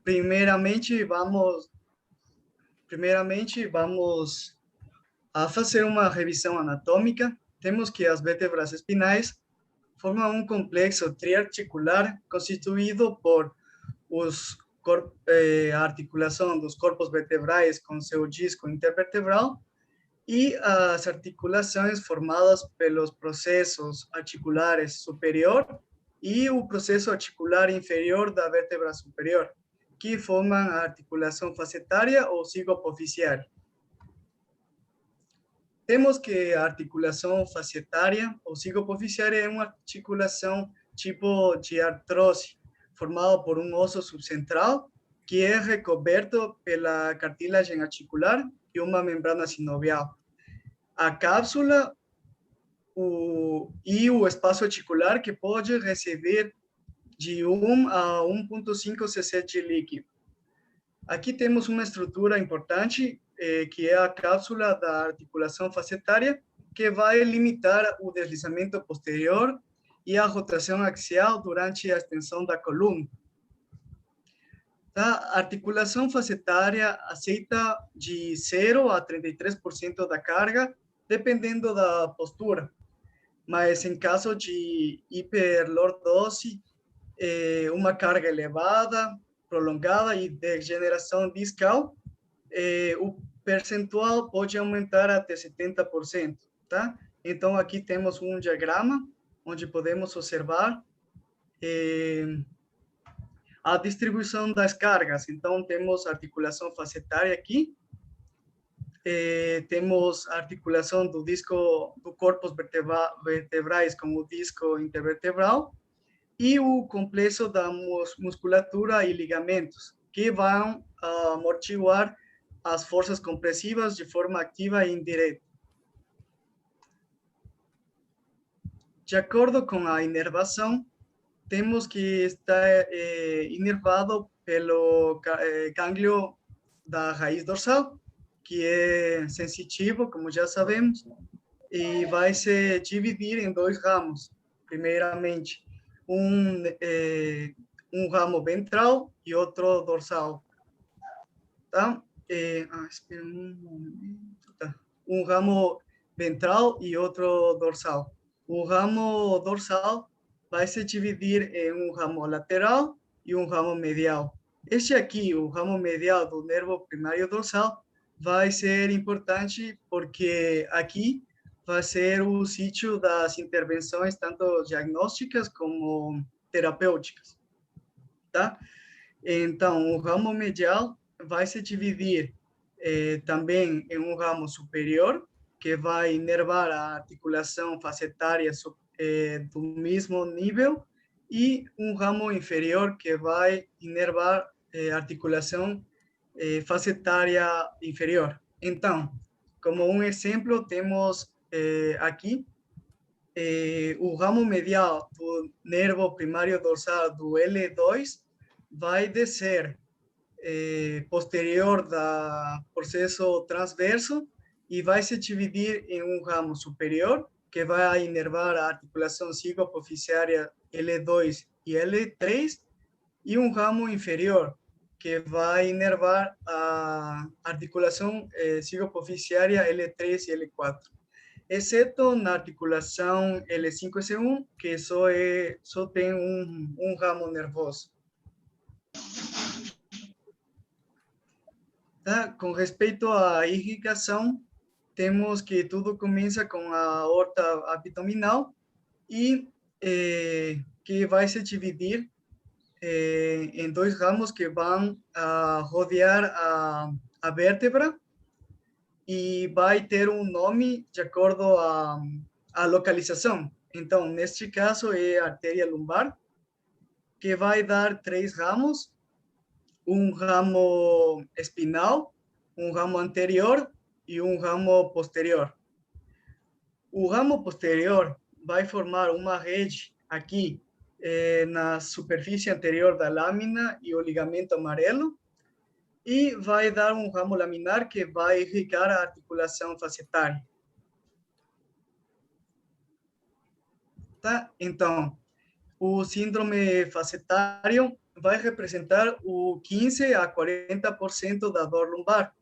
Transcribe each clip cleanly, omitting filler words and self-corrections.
Primeiramente, vamos a fazer uma revisão anatômica. Temos que as vértebras espinais formam um complexo triarticular constituído por a articulação dos corpos vertebrais com seu disco intervertebral e as articulações formadas pelos processos articulares superior e o processo articular inferior da vértebra superior, que formam a articulação facetária ou cigopoficiária. Temos que a articulação facetária ou cigopoficiária é uma articulação tipo de artrose, formada por um osso subcentral que é recoberto pela cartilagem articular e uma membrana sinovial. A cápsula e o espaço articular que pode receber de 1 a 1,5 cc de líquido. Aqui temos uma estrutura importante, que é a cápsula da articulação facetária, que vai limitar o deslizamento posterior e a rotação axial durante a extensão da coluna. A articulação facetária aceita de 0 a 33% da carga, dependendo da postura. Mas em caso de hiperlordose, uma carga elevada, prolongada e degeneração discal, o percentual pode aumentar até 70%, tá? Então, aqui temos um diagrama onde podemos observar a distribuição das cargas. Então, temos articulação facetária aqui, temos a articulação do disco, do corpos vertebrais com o disco intervertebral e o complexo da musculatura e ligamentos, que vão amortiguar as forças compressivas de forma ativa e indireta. De acordo com a inervação, temos que estar inervado pelo gânglio da raiz dorsal, que é sensitivo, como já sabemos, e vai se dividir em dois ramos. Primeiramente, um ramo ventral e outro dorsal. Tá? Espera um momento. Tá. Um ramo ventral e outro dorsal. O ramo dorsal vai se dividir em um ramo lateral e um ramo medial. Este aqui, o ramo medial do nervo primário dorsal, vai ser importante porque aqui vai ser o sítio das intervenções tanto diagnósticas como terapêuticas, tá? Então, o ramo medial vai se dividir também em um ramo superior, que vai inervar a articulação facetária do mesmo nível, e um ramo inferior que vai inervar a articulação facetária inferior. Então, como um exemplo, temos aqui o ramo medial do nervo primário dorsal do L2 vai descer posterior do processo transverso e vai se dividir em um ramo superior, que vai inervar a articulação cigopoficiária L2 e L3, e um ramo inferior, que vai inervar a articulação cigopoficiária L3 e L4. Exceto na articulação L5-S1, que só tem um ramo nervoso. Tá? Com respeito à irrigação, temos que tudo começa com a aorta abdominal e que vai se dividir em dois ramos que vão rodear a vértebra e vai ter um nome de acordo à localização. Então, neste caso, é a artéria lumbar, que vai dar 3 ramos, um ramo espinal, um ramo anterior e um ramo posterior. O ramo posterior vai formar uma rede aqui na superfície anterior da lâmina e o ligamento amarelo, e vai dar um ramo laminar que vai irrigar a articulação facetária. Tá? Então, o síndrome facetário vai representar o 15 a 40% da dor lombar.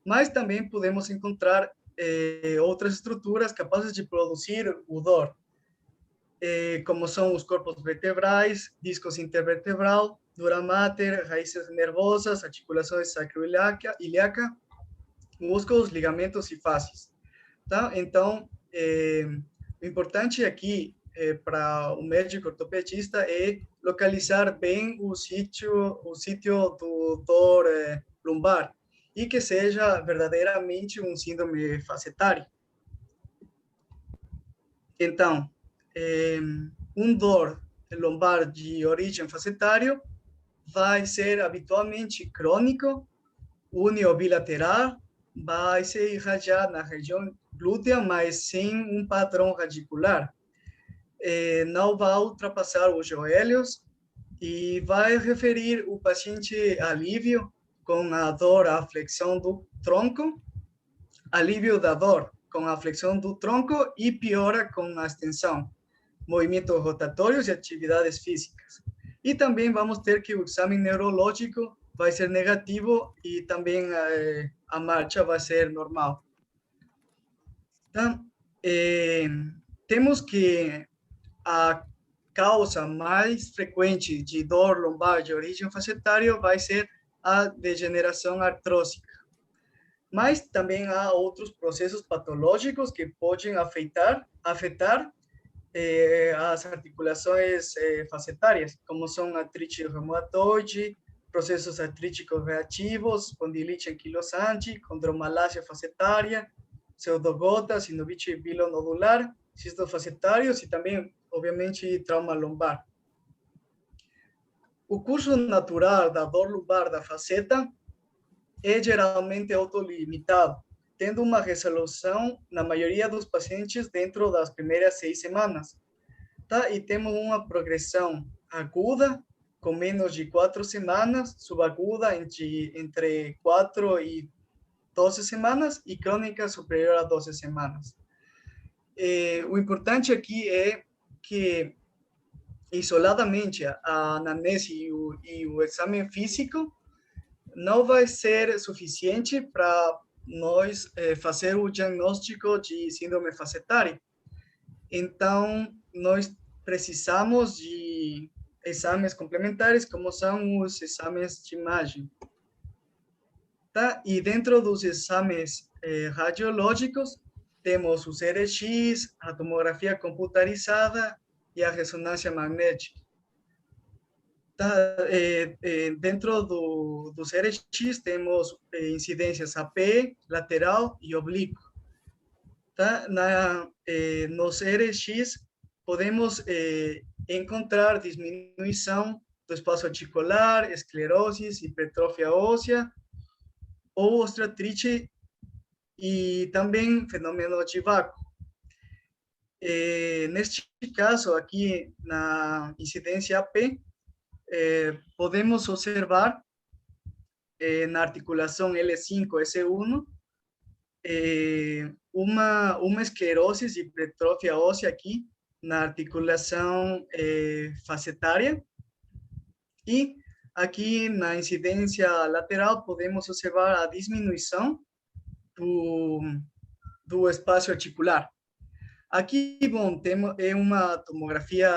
Mas também podemos encontrar outras estruturas capazes de produzir o dor, como são os corpos vertebrais, discos intervertebral, dura mater, raízes nervosas, articulações sacroiliaca, músculos, ligamentos e fascias. Tá? Então, o importante aqui para o médico ortopedista é localizar bem o sítio do dor lombar e que seja verdadeiramente um síndrome facetário. Então, um dor lombar de origem facetário vai ser habitualmente crônico, uniobilateral, vai se irradiar na região glútea, mas sem um padrão radicular. Não vai ultrapassar os joelhos e vai referir o paciente a alívio com a dor, a flexão do tronco, alívio da dor com a flexão do tronco e piora com a extensão, movimentos rotatórios e atividades físicas. E também vamos ter que o exame neurológico vai ser negativo e também a marcha vai ser normal. Então, temos que a causa mais frequente de dor lombar de origem facetária vai ser a degeneração artrósica. Mas também há outros processos patológicos que podem afetar as articulações facetárias, como são artrite reumatoide, processos artríticos reativos, espondilite anquilosante, condromalácia facetária, pseudogota, sinovite bilonodular, cistos facetários e também, obviamente, trauma lombar. O curso natural da dor lombar da faceta é geralmente autolimitado, tendo uma resolução na maioria dos pacientes dentro das primeiras 6 semanas. Tá? E temos uma progressão aguda, com menos de 4 semanas, subaguda entre 4 e 12 semanas e crônica superior a 12 semanas. O importante aqui é que, isoladamente, a anamnese e o exame físico não vai ser suficiente para nós fazer o diagnóstico de síndrome facetária. Então, nós precisamos de exames complementares, como são os exames de imagem. Tá? E dentro dos exames radiológicos, temos o CRX, a tomografia computarizada e a ressonância magnética. Tá? Dentro do CRX, temos incidências AP, lateral e oblíquo. Tá? No CRX, podemos encontrar diminuição do espaço articular, esclerose, hipertrofia óssea, ou osteoartrite e também fenômeno de vácuo. Neste caso, aqui na incidência AP, podemos observar na articulação L5-S1 uma esclerose e hipertrofia óssea aqui na articulação facetária. E aqui na incidência lateral podemos observar a diminuição do espaço articular. Aqui, bom, temos uma tomografia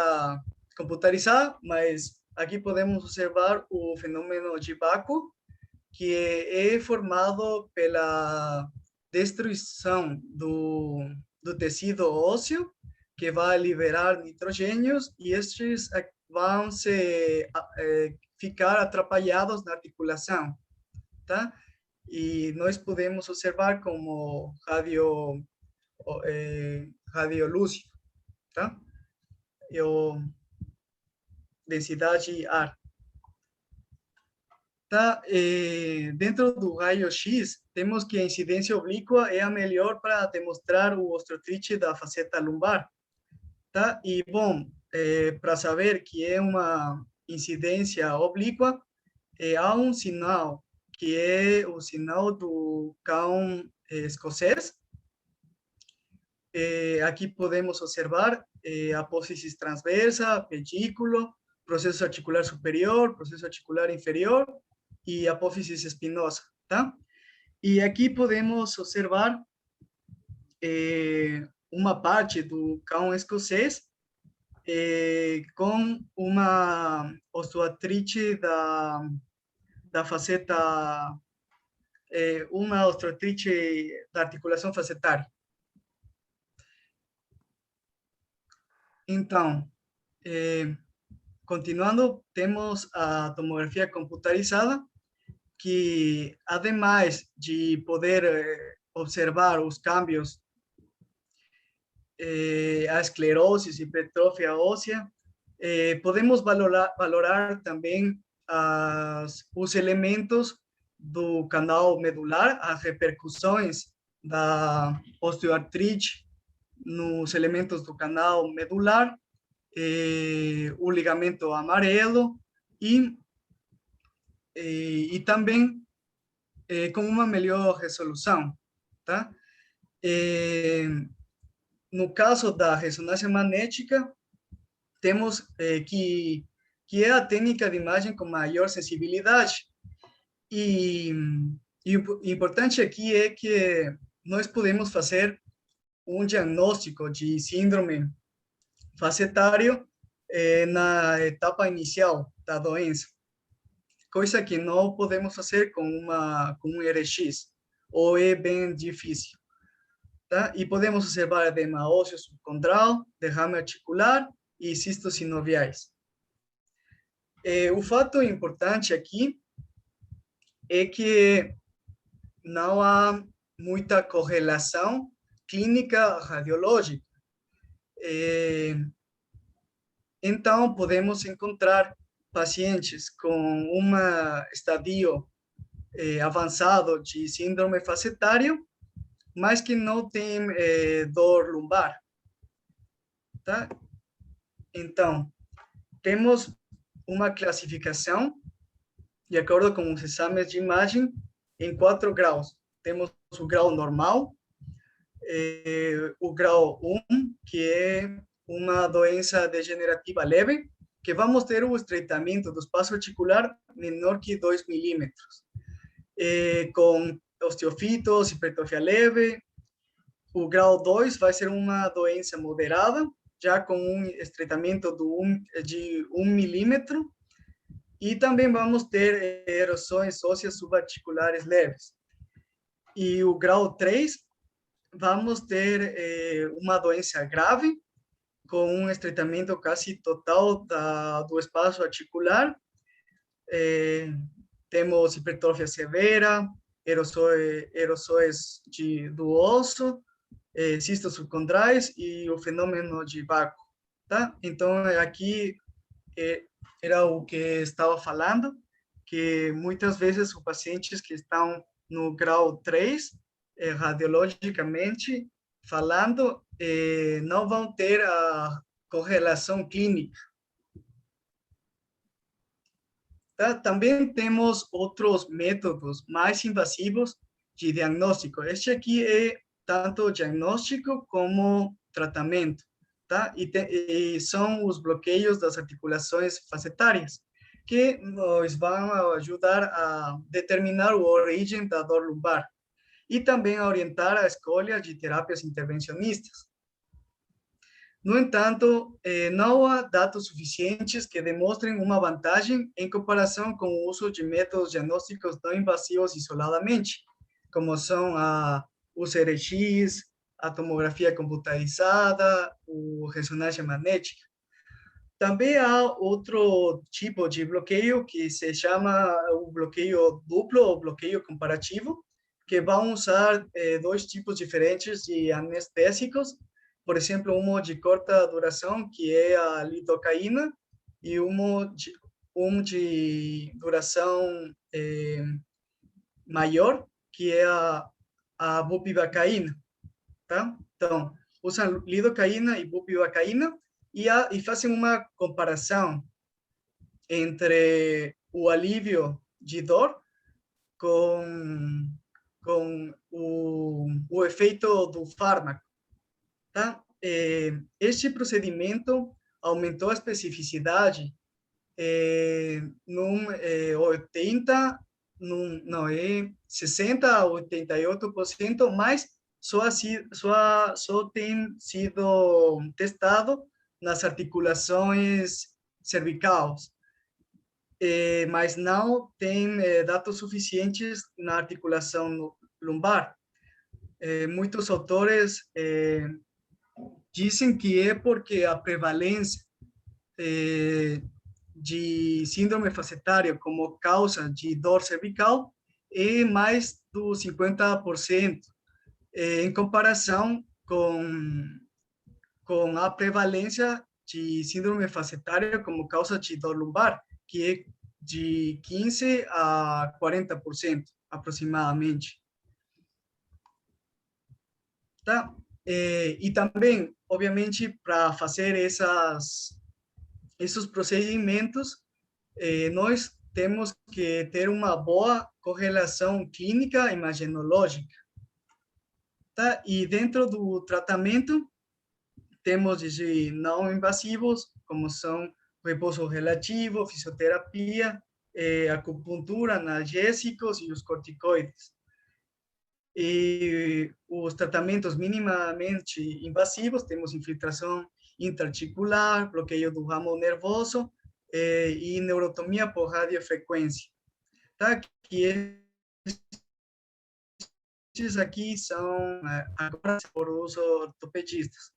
computarizada, mas aqui podemos observar o fenômeno de vácuo, que é formado pela destruição do tecido ósseo, que vai liberar nitrogênios, e estes vão ficar atrapalhados na articulação, tá? E nós podemos observar como radiolúcido, tá? Densidade ar. Tá? Dentro do raio-x, temos que a incidência oblíqua é a melhor para demonstrar o osteoartrite da faceta lombar. Tá? E, bom, para saber que é uma incidência oblíqua, há um sinal, que é o sinal do cão escocês. Aqui podemos observar apófisis transversa, pedículo, processo articular superior, processo articular inferior e apófise espinosa, tá? E aqui podemos observar uma parte do cão escocês com uma osteoartrite da faceta, uma osteoartrite da articulação facetária. Então, continuando, temos a tomografia computarizada, que, ademais de poder observar os cambios, a esclerose, hipertrofia óssea, podemos valorar também os elementos do canal medular, as repercussões da osteoartrite nos elementos do canal medular, o ligamento amarelo e também com uma melhor resolução, tá? No caso da ressonância magnética, temos que é a técnica de imagem com maior sensibilidade. E o importante aqui é que nós podemos fazer um diagnóstico de síndrome facetário na etapa inicial da doença, coisa que não podemos fazer com um RX, ou é bem difícil. Tá? E podemos observar edema ósseo subcondral, derrame articular e cistos sinoviais. O fato importante aqui é que não há muita correlação clínica radiológica. Então, podemos encontrar pacientes com um estadio avançado de síndrome facetário, mas que não tem dor lombar. Tá? Então, temos uma classificação, de acordo com os exames de imagem, em 4 graus. Temos o grau normal, o grau 1, que é uma doença degenerativa leve, que vamos ter o estreitamento do espaço articular menor que 2 milímetros, com osteofitos, hipertrofia leve. O grau 2 vai ser uma doença moderada, já com um estreitamento de 1 milímetro, e também vamos ter erosões ósseas subarticulares leves. E o grau 3, vamos ter uma doença grave, com um estreitamento quase total do espaço articular. Temos hipertrofia severa, erosões do osso, cistos subcondrais e o fenômeno de vácuo. Tá? Então, aqui era o que estava falando, que muitas vezes os pacientes que estão no grau 3, radiologicamente falando, não vão ter a correlação clínica. Tá? Também temos outros métodos mais invasivos de diagnóstico. Este aqui é tanto diagnóstico como tratamento, tá? E são os bloqueios das articulações facetárias, que nos vão ajudar a determinar a origem da dor lombar e também a orientar a escolha de terapias intervencionistas. No entanto, não há dados suficientes que demonstrem uma vantagem em comparação com o uso de métodos diagnósticos não invasivos isoladamente, como são os RX, a tomografia computarizada, a ressonância magnética. Também há outro tipo de bloqueio que se chama o bloqueio duplo ou bloqueio comparativo, que vão usar 2 tipos diferentes de anestésicos. Por exemplo, um de curta duração, que é a lidocaína, e um de duração maior, que é a bupivacaína. Tá? Então, usam lidocaína e bupivacaína e fazem uma comparação entre o alívio de dor com o efeito do fármaco. Tá? Este procedimento aumentou a especificidade num 80, não, 60 a 88%, mas só tem sido testado nas articulações cervicais, mas não tem dados suficientes na articulação lombar. Muitos autores dizem que é porque a prevalência de síndrome facetária como causa de dor cervical é mais do 50%, em comparação com a prevalência de síndrome facetária como causa de dor lombar, que é de 15 a 40% aproximadamente. Tá? E também, obviamente, para fazer esses procedimentos, nós temos que ter uma boa correlação clínica imagenológica. Tá? E dentro do tratamento, temos de não invasivos, como são repouso relativo, fisioterapia, acupuntura, analgésicos e os corticoides. E os tratamentos minimamente invasivos, temos infiltração intraarticular, bloqueio do ramo nervoso e neurotomia por radiofrequência. Tá? Que esses aqui são agora por uso ortopedistas.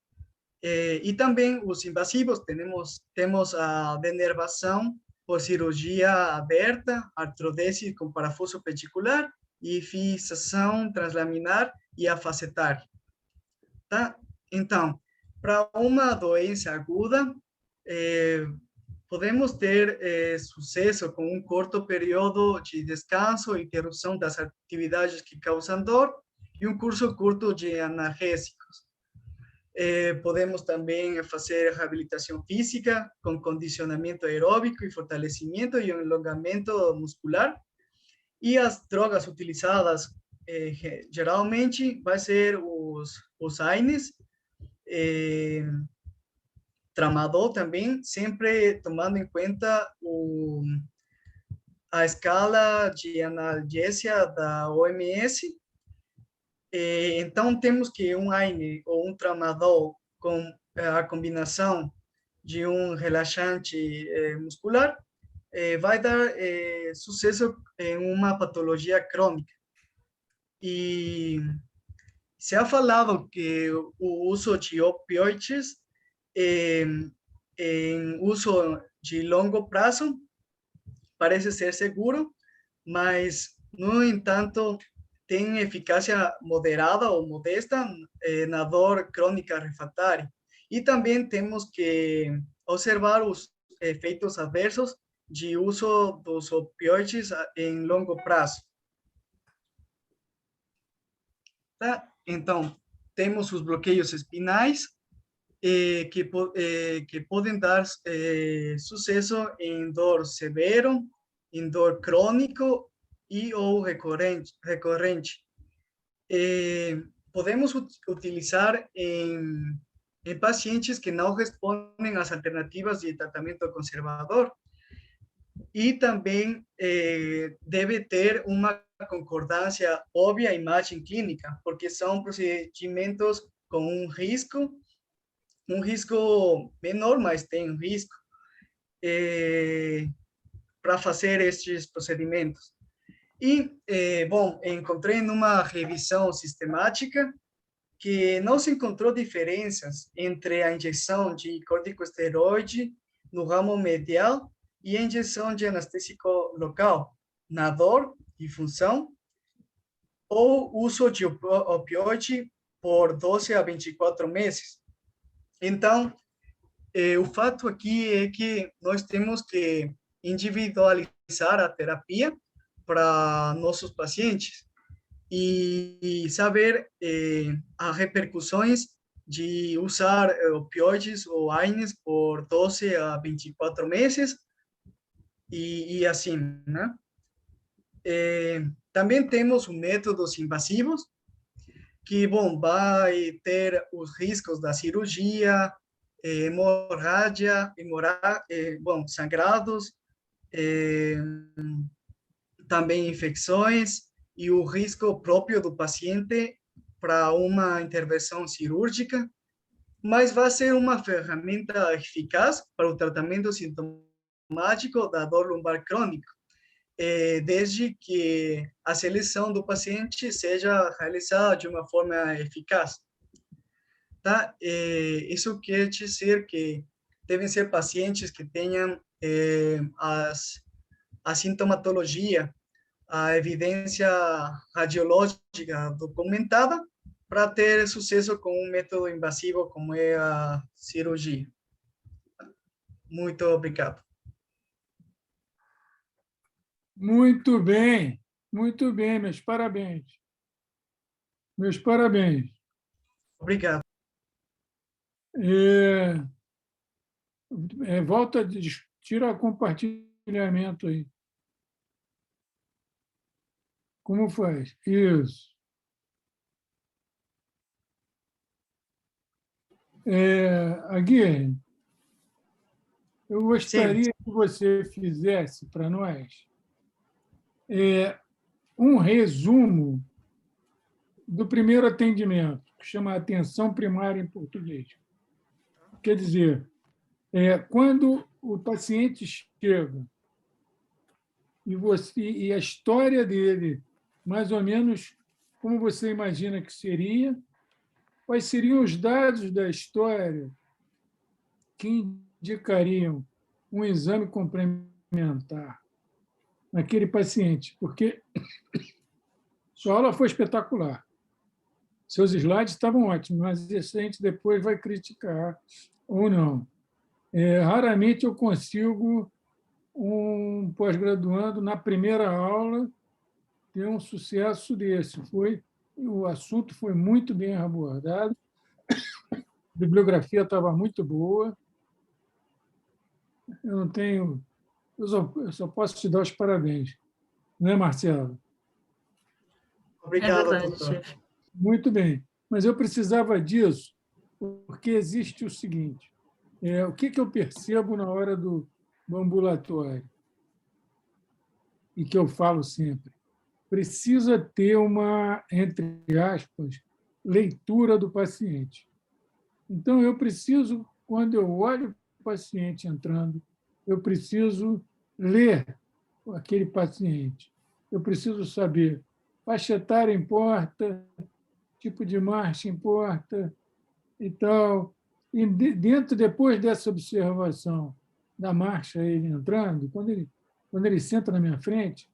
E também os invasivos, temos a denervação por cirurgia aberta, artrodese com parafuso pedicular e fixação translaminar e afacetária. Tá? Então, para uma doença aguda, podemos ter sucesso com um curto período de descanso e interrupção das atividades que causam dor e um curso curto de analgésicos. Podemos também fazer reabilitação física com condicionamento aeróbico e fortalecimento e alongamento muscular. E as drogas utilizadas geralmente vai ser os AINES, tramadol também, sempre tomando em conta a escala de analgesia da OMS. Então, temos que um AINE ou um tramadol com a combinação de um relaxante muscular vai dar sucesso em uma patologia crônica. E se ha falado que o uso de opioides em uso de longo prazo parece ser seguro, mas, no entanto, tem eficácia moderada ou modesta na dor crônica refratária. E também temos que observar os efeitos adversos de uso dos opioides em longo prazo. Tá? Então, temos os bloqueios espinais, que podem dar sucesso em dor severo, em dor crônico e ou recorrente. Podemos utilizar em pacientes que não respondem às alternativas de tratamento conservador. E também deve ter uma concordância óbvia à imagem clínica, porque são procedimentos com um risco menor, mas tem um risco para fazer estes procedimentos. E, bom, encontrei numa revisão sistemática que não se encontrou diferenças entre a injeção de corticosteroide no ramo medial e a injeção de anestésico local na dor e função, ou uso de opioide por 12 a 24 meses. Então, o fato aqui é que nós temos que individualizar a terapia para nossos pacientes e saber as repercussões de usar opioides ou AINES por 12 a 24 meses e assim, né? Também temos métodos invasivos, que, bom, vai ter os riscos da cirurgia, hemorragia, bom, sangrados, eh, também infecções e o risco próprio do paciente para uma intervenção cirúrgica, mas vai ser uma ferramenta eficaz para o tratamento sintomático da dor lombar crônica, desde que a seleção do paciente seja realizada de uma forma eficaz. Tá? Isso quer dizer que devem ser pacientes que tenham a sintomatologia, a evidência radiológica documentada para ter sucesso com um método invasivo como é a cirurgia. Muito obrigado. Muito bem, meus parabéns. Meus parabéns. Obrigado. Volta, tira o compartilhamento aí. Como faz? Isso. Aguirre, eu gostaria que você fizesse para nós um resumo do primeiro atendimento, que chama Atenção Primária em português. Quer dizer, quando o paciente chega e a história dele, mais ou menos como você imagina que seria, quais seriam os dados da história que indicariam um exame complementar naquele paciente, porque sua aula foi espetacular. Seus slides estavam ótimos, mas isso a gente depois vai criticar ou não. Raramente eu consigo um pós-graduando na primeira aula ter um sucesso desse. O assunto foi muito bem abordado, a bibliografia estava muito boa. Eu só posso te dar os parabéns, não é, Marcelo? Obrigado, verdade, doutor. chefe. Muito bem, mas eu precisava disso porque existe o seguinte, o que eu percebo na hora do ambulatório e que eu falo sempre, precisa ter uma, entre aspas, leitura do paciente. Então, eu preciso, quando eu olho o paciente entrando, eu preciso ler aquele paciente. Eu preciso saber, faixa etária importa, tipo de marcha importa e tal. E depois dessa observação da marcha, ele entrando, quando ele senta na minha frente,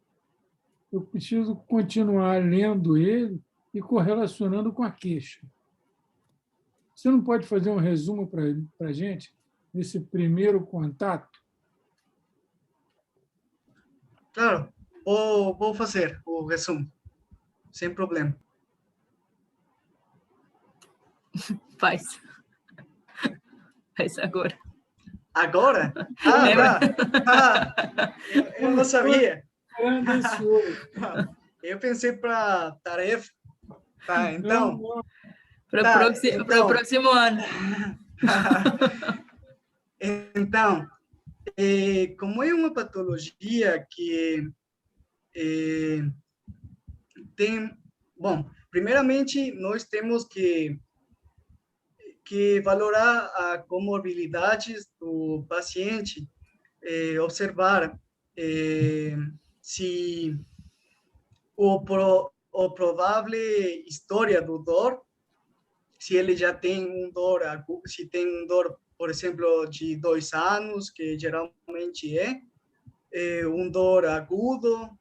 eu preciso continuar lendo ele e correlacionando com a queixa. Você não pode fazer um resumo para a gente desse primeiro contato? Claro, vou fazer o resumo, sem problema. Faz. Faz agora. Agora? Tá. Eu não sabia. Eu pensei para tarefa. Tá, então. Para o próximo ano. Então, como é uma patologia que tem... Bom, primeiramente, nós temos que valorar as comorbilidades do paciente, observar se o provável história do dor, se ele já tem dor, se tem dor, por exemplo, de 2 anos, que geralmente dor agudo,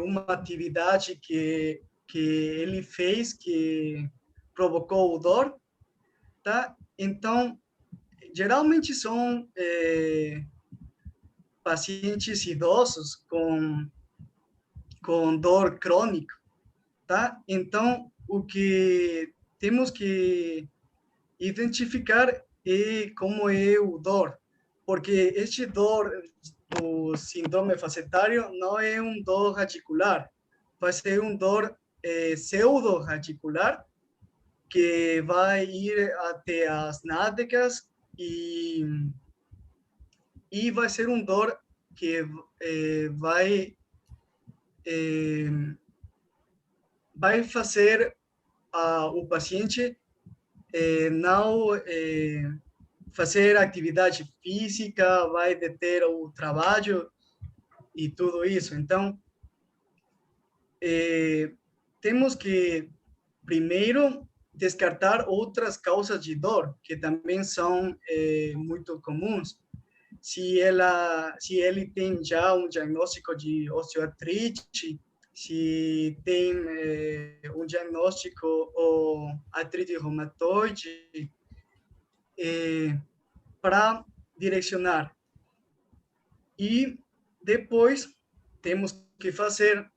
uma atividade que ele fez que provocou o dor, tá? Então, geralmente são pacientes idosos com dor crônica, tá? Então, o que temos que identificar é como é o dor, porque este dor do síndrome facetário não é dor radicular, vai ser dor pseudo-radicular, que vai ir até as nádegas e, e vai ser um dor que vai fazer o paciente não fazer atividade física, vai deter o trabalho e tudo isso. Então, temos que, primeiro, descartar outras causas de dor, que também são muito comuns. Se ele tem já um diagnóstico de osteoartrite, se tem um diagnóstico ou artrite reumatoide, para direcionar. E depois temos que fazer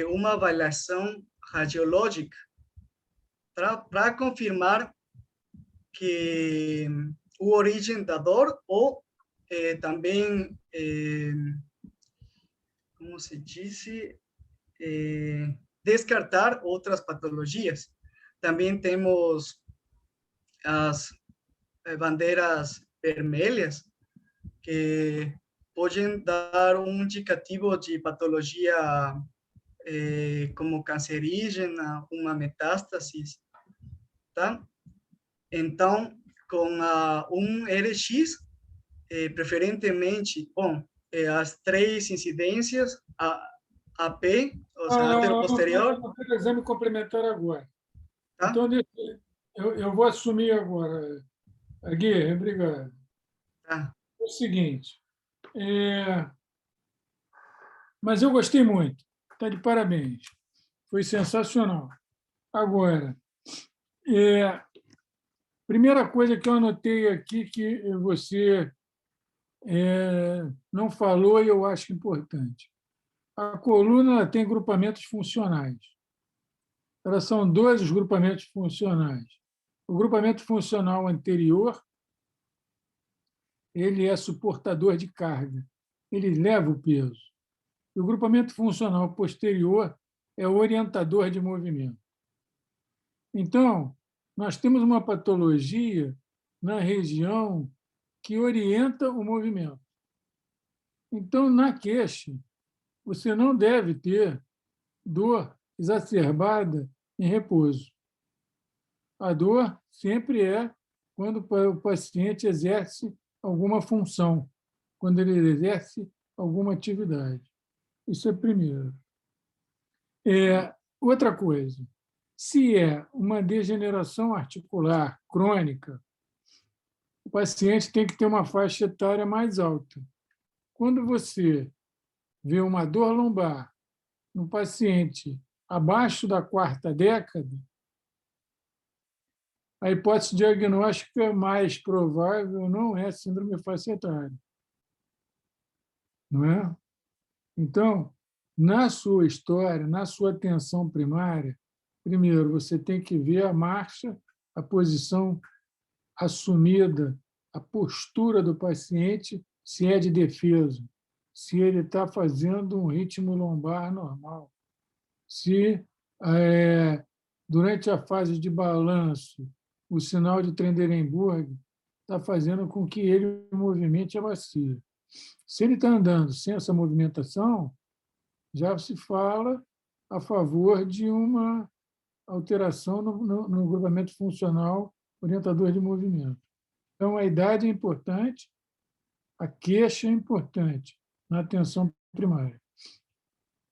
uma avaliação radiológica para confirmar que o origem da dor ou também, como se disse, descartar outras patologias. Também temos as bandeiras vermelhas, que podem dar um indicativo de patologia como cancerígena, uma metástase, tá? Então, com um RX, preferentemente, bom, as 3 incidências, AP, ou seja, anteroposterior. Vou fazer o exame complementar agora. Tá? Então, eu vou assumir agora, Aguirre, obrigado. Tá. É o seguinte, mas eu gostei muito, está de parabéns, foi sensacional. Agora, primeira coisa que eu anotei aqui que você não falou e eu acho importante. A coluna ela tem grupamentos funcionais. Elas são 2 os grupamentos funcionais. O grupamento funcional anterior, ele é suportador de carga, ele leva o peso. E o grupamento funcional posterior é orientador de movimento. Então, nós temos uma patologia na região que orienta o movimento. Então, na queixa, você não deve ter dor exacerbada em repouso. A dor sempre é quando o paciente exerce alguma função, quando ele exerce alguma atividade. Isso é primeiro. Outra coisa, se é uma degeneração articular crônica, o paciente tem que ter uma faixa etária mais alta. Quando você vê uma dor lombar no paciente abaixo da 4ª década, a hipótese diagnóstica mais provável não é síndrome facetária. Não é? Então, na sua história, na sua atenção primária, primeiro, você tem que ver a marcha, a posição assumida, a postura do paciente, se é de defesa, se ele está fazendo um ritmo lombar normal, se, durante a fase de balanço, o sinal de Trendelenburg está fazendo com que ele movimente a bacia. Se ele está andando sem essa movimentação, já se fala a favor de uma alteração no grupamento funcional orientador de movimento. Então, a idade é importante, a queixa é importante na atenção primária.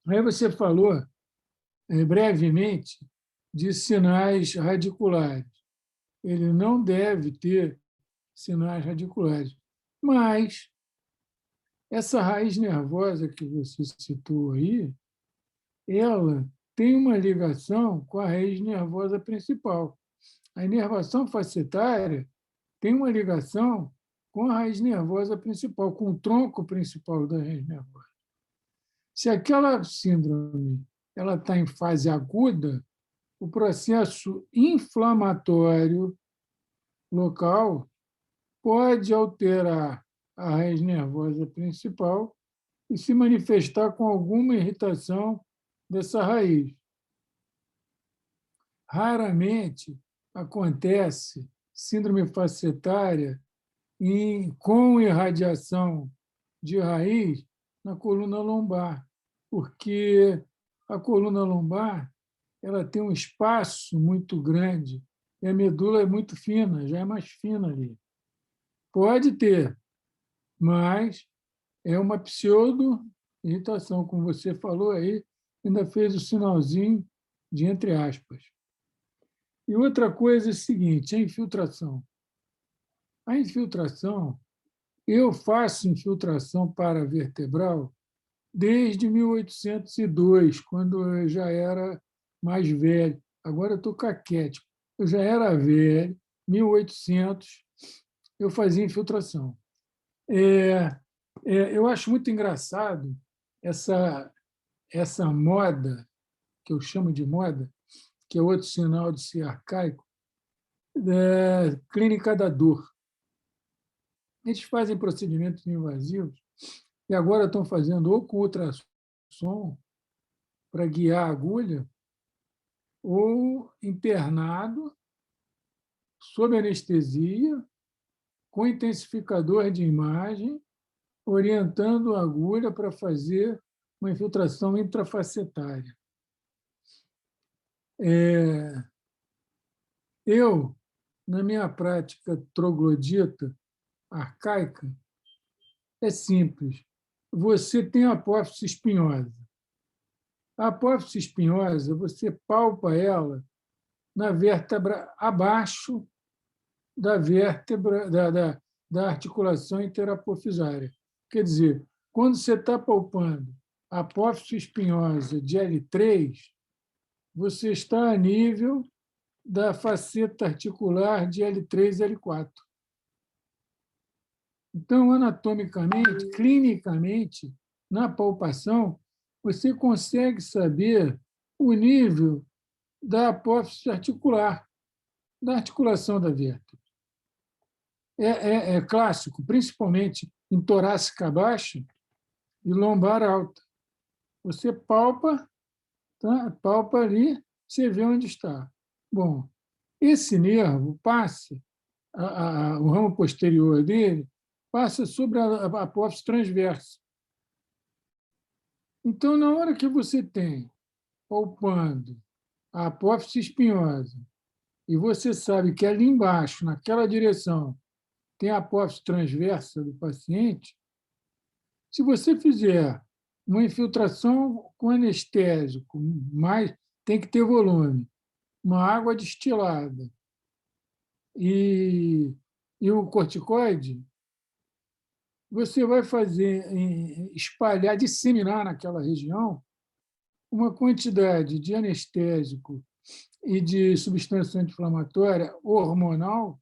Aí você falou, brevemente, de sinais radiculares. Ele não deve ter sinais radiculares, mas essa raiz nervosa que você citou aí, ela tem uma ligação com a raiz nervosa principal. A inervação facetária tem uma ligação com a raiz nervosa principal, com o tronco principal da raiz nervosa. Se aquela síndrome ela está em fase aguda, o processo inflamatório local pode alterar a raiz nervosa principal e se manifestar com alguma irritação dessa raiz. Raramente acontece síndrome facetária com irradiação de raiz na coluna lombar, porque a coluna lombar ela tem um espaço muito grande e a medula é muito fina, já é mais fina ali. Pode ter, mas é uma pseudo-irritação, como você falou aí, ainda fez o sinalzinho de entre aspas. E outra coisa é o seguinte, a infiltração. A infiltração, eu faço infiltração paravertebral desde 1802, quando eu já era mais velho. Agora eu estou caquético. Eu já era velho, 1800, eu fazia infiltração. Eu acho muito engraçado essa moda, que eu chamo de moda, que é outro sinal de ser arcaico, clínica da dor. Eles fazem procedimentos invasivos e agora estão fazendo ou com ultrassom para guiar a agulha, ou internado, sob anestesia, com intensificador de imagem, orientando a agulha para fazer uma infiltração intrafacetária. Eu, na minha prática troglodita arcaica, é simples. Você tem a apófise espinhosa. A apófise espinhosa, você palpa ela na vértebra abaixo da vértebra da articulação interapofisária. Quer dizer, quando você está palpando a apófise espinhosa de L3, você está a nível da faceta articular de L3 e L4. Então, anatomicamente, clinicamente, na palpação, você consegue saber o nível da apófise articular, da articulação da vértebra. É clássico, principalmente em torácica baixa e lombar alta. Você palpa, tá? Palpa ali, você vê onde está. Bom, esse nervo passa, o ramo posterior dele, passa sobre a apófise transversa. Então, na hora que você tem, palpando a apófise espinhosa, e você sabe que ali embaixo, naquela direção, tem a apófise transversa do paciente, se você fizer uma infiltração com anestésico, mas tem que ter volume, uma água destilada e o corticoide, você vai fazer espalhar, disseminar naquela região uma quantidade de anestésico e de substância anti-inflamatória hormonal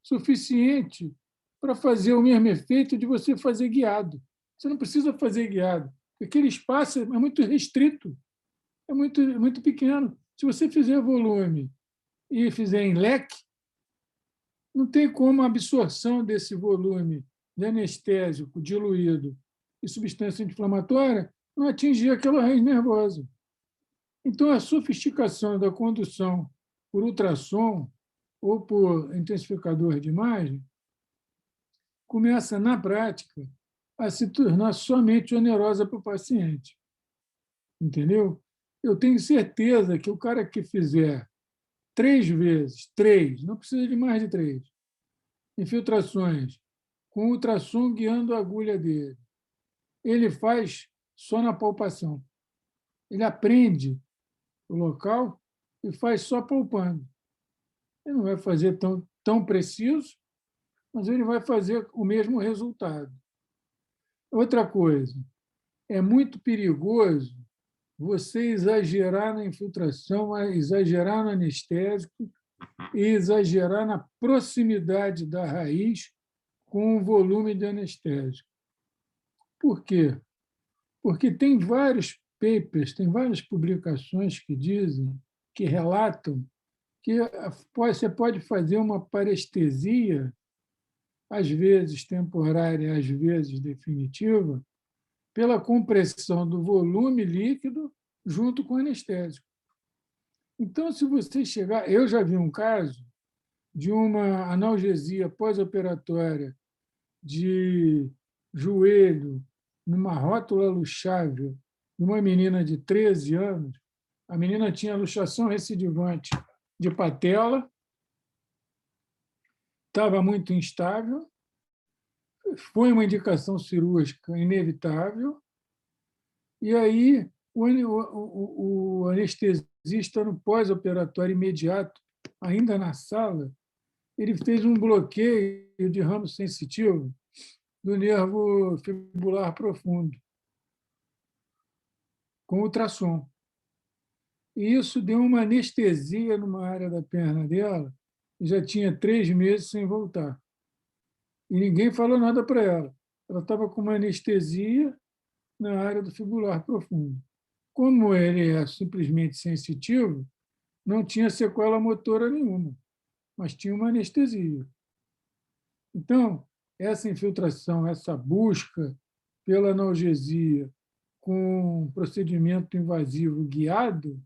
suficiente para fazer o mesmo efeito de você fazer guiado. Você não precisa fazer guiado, porque aquele espaço é muito restrito, é muito pequeno. Se você fizer volume e fizer em leque, não tem como a absorção desse volume de anestésico diluído e substância anti-inflamatória não atingir aquela raiz nervosa. Então, a sofisticação da condução por ultrassom ou por intensificador de imagem começa, na prática, a se tornar somente onerosa para o paciente. Entendeu? Eu tenho certeza que o cara que fizer 3 vezes, não precisa de mais de 3, infiltrações, com ultrassom guiando a agulha dele, ele faz só na palpação. Ele aprende o local e faz só palpando. Ele não vai fazer tão preciso, mas ele vai fazer o mesmo resultado. Outra coisa, é muito perigoso você exagerar na infiltração, exagerar no anestésico e exagerar na proximidade da raiz com o volume de anestésico. Por quê? Porque tem vários papers, tem várias publicações que dizem, que relatam que você pode fazer uma parestesia, às vezes temporária, às vezes definitiva, pela compressão do volume líquido junto com o anestésico. Então, se você chegar... Eu já vi um caso de uma analgesia pós-operatória de joelho numa rótula luxável de uma menina de 13 anos. A menina tinha luxação recidivante de patela, estava muito instável, foi uma indicação cirúrgica inevitável, e aí o anestesista, no pós-operatório imediato, ainda na sala, ele fez um bloqueio de ramo sensitivo do nervo fibular profundo, com ultrassom. E isso deu uma anestesia numa área da perna dela, e já tinha 3 meses sem voltar. E ninguém falou nada para ela. Ela estava com uma anestesia na área do fibular profundo. Como ele é simplesmente sensitivo, não tinha sequela motora nenhuma, mas tinha uma anestesia. Então, essa infiltração, essa busca pela analgesia com procedimento invasivo guiado,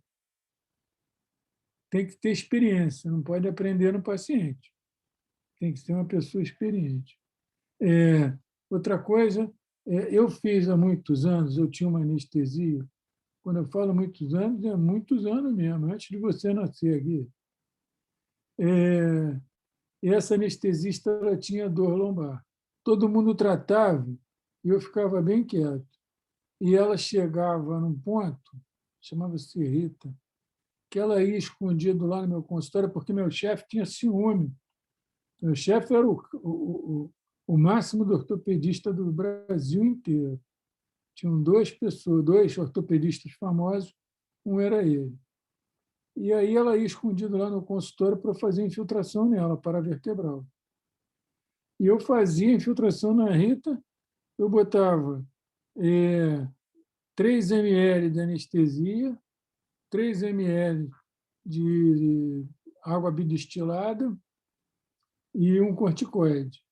tem que ter experiência, não pode aprender no paciente. Tem que ser uma pessoa experiente. Outra coisa, eu fiz há muitos anos, eu tinha uma anestesia. Quando eu falo muitos anos, é muitos anos mesmo, antes de você nascer aqui. E essa anestesista ela tinha dor lombar. Todo mundo tratava e eu ficava bem quieto. E ela chegava num ponto, chamava-se Rita, que ela ia escondido lá no meu consultório, porque meu chefe tinha ciúme. Meu chefe era o máximo do ortopedista do Brasil inteiro. Tinham 2 pessoas, 2 ortopedistas famosos, um era ele. E aí ela ia escondido lá no consultório para fazer infiltração nela, paravertebral. E eu fazia infiltração na Rita, eu botava 3 ml de anestesia, 3 ml de água bidestilada e um corticoide.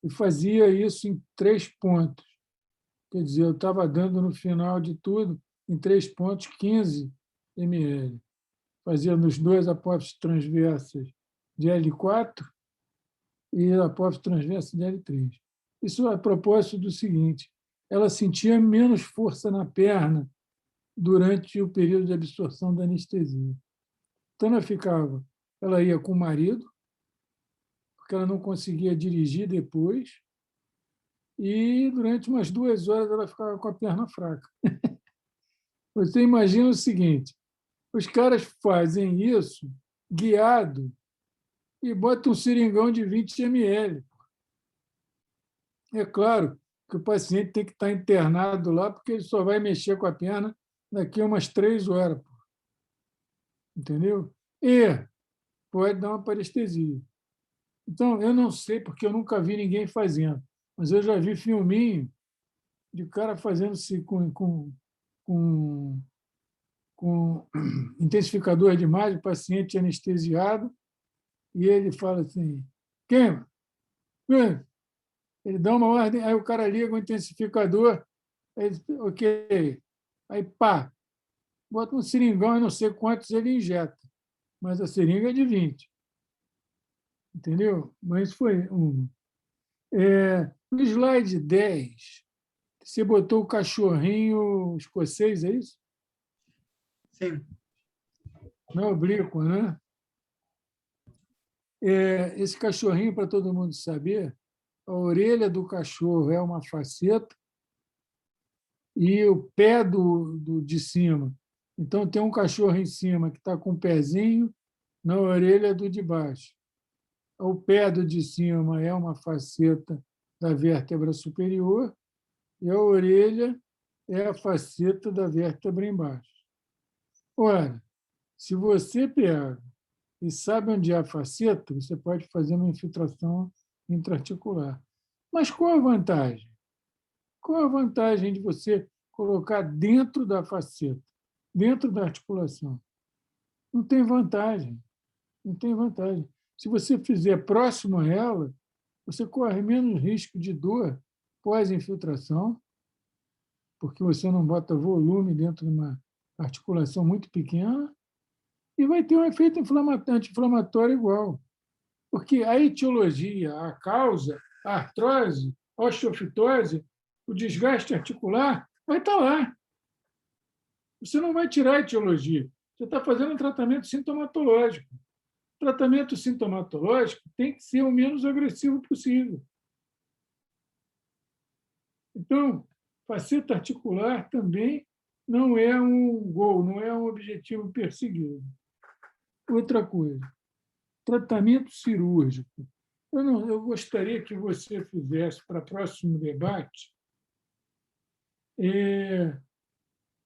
E fazia isso em 3 pontos. Quer dizer, eu estava dando no final de tudo, em 3 pontos, 15 ml. Fazia nos 2 apófises transversas de L4 e apófise transversa de L3. Isso a propósito do seguinte: ela sentia menos força na perna durante o período de absorção da anestesia. Então, ela ia com o marido, porque ela não conseguia dirigir depois, e durante umas 2 horas ela ficava com a perna fraca. Você imagina o seguinte: os caras fazem isso guiado e botam um seringão de 20 ml. É claro que o paciente tem que estar internado lá, porque ele só vai mexer com a perna daqui a umas 3 horas. Entendeu? E pode dar uma parestesia. Então, eu não sei, porque eu nunca vi ninguém fazendo, mas eu já vi filminho de cara fazendo-se com intensificador de imagem, paciente anestesiado, e ele fala assim: queima. Ele dá uma ordem, aí o cara liga o intensificador, aí ele, ok. Aí, pá, bota um seringão e não sei quantos ele injeta, mas a seringa é de 20. Entendeu? Mas foi um. No slide 10, você botou o cachorrinho escocês, é isso? Sim. Não é oblíquo, né? Esse cachorrinho, para todo mundo saber, a orelha do cachorro é uma faceta e o pé de cima. Então, tem um cachorro em cima que está com o pezinho na orelha do de baixo. O pé do de cima é uma faceta da vértebra superior e a orelha é a faceta da vértebra embaixo. Ora, se você pega e sabe onde é a faceta, você pode fazer uma infiltração intraarticular. Mas qual a vantagem? Qual a vantagem de você colocar dentro da faceta, dentro da articulação? Não tem vantagem. Não tem vantagem. Se você fizer próximo a ela, você corre menos risco de dor pós-infiltração, porque você não bota volume dentro de uma articulação muito pequena, e vai ter um efeito anti-inflamatório igual. Porque a etiologia, a causa, a artrose, a osteofitose, o desgaste articular, vai estar lá. Você não vai tirar a etiologia. Você está fazendo um tratamento sintomatológico. O tratamento sintomatológico tem que ser o menos agressivo possível. Então, faceta articular também não é um gol, não é um objetivo perseguido. Outra coisa, tratamento cirúrgico. Eu gostaria que você fizesse para o próximo debate.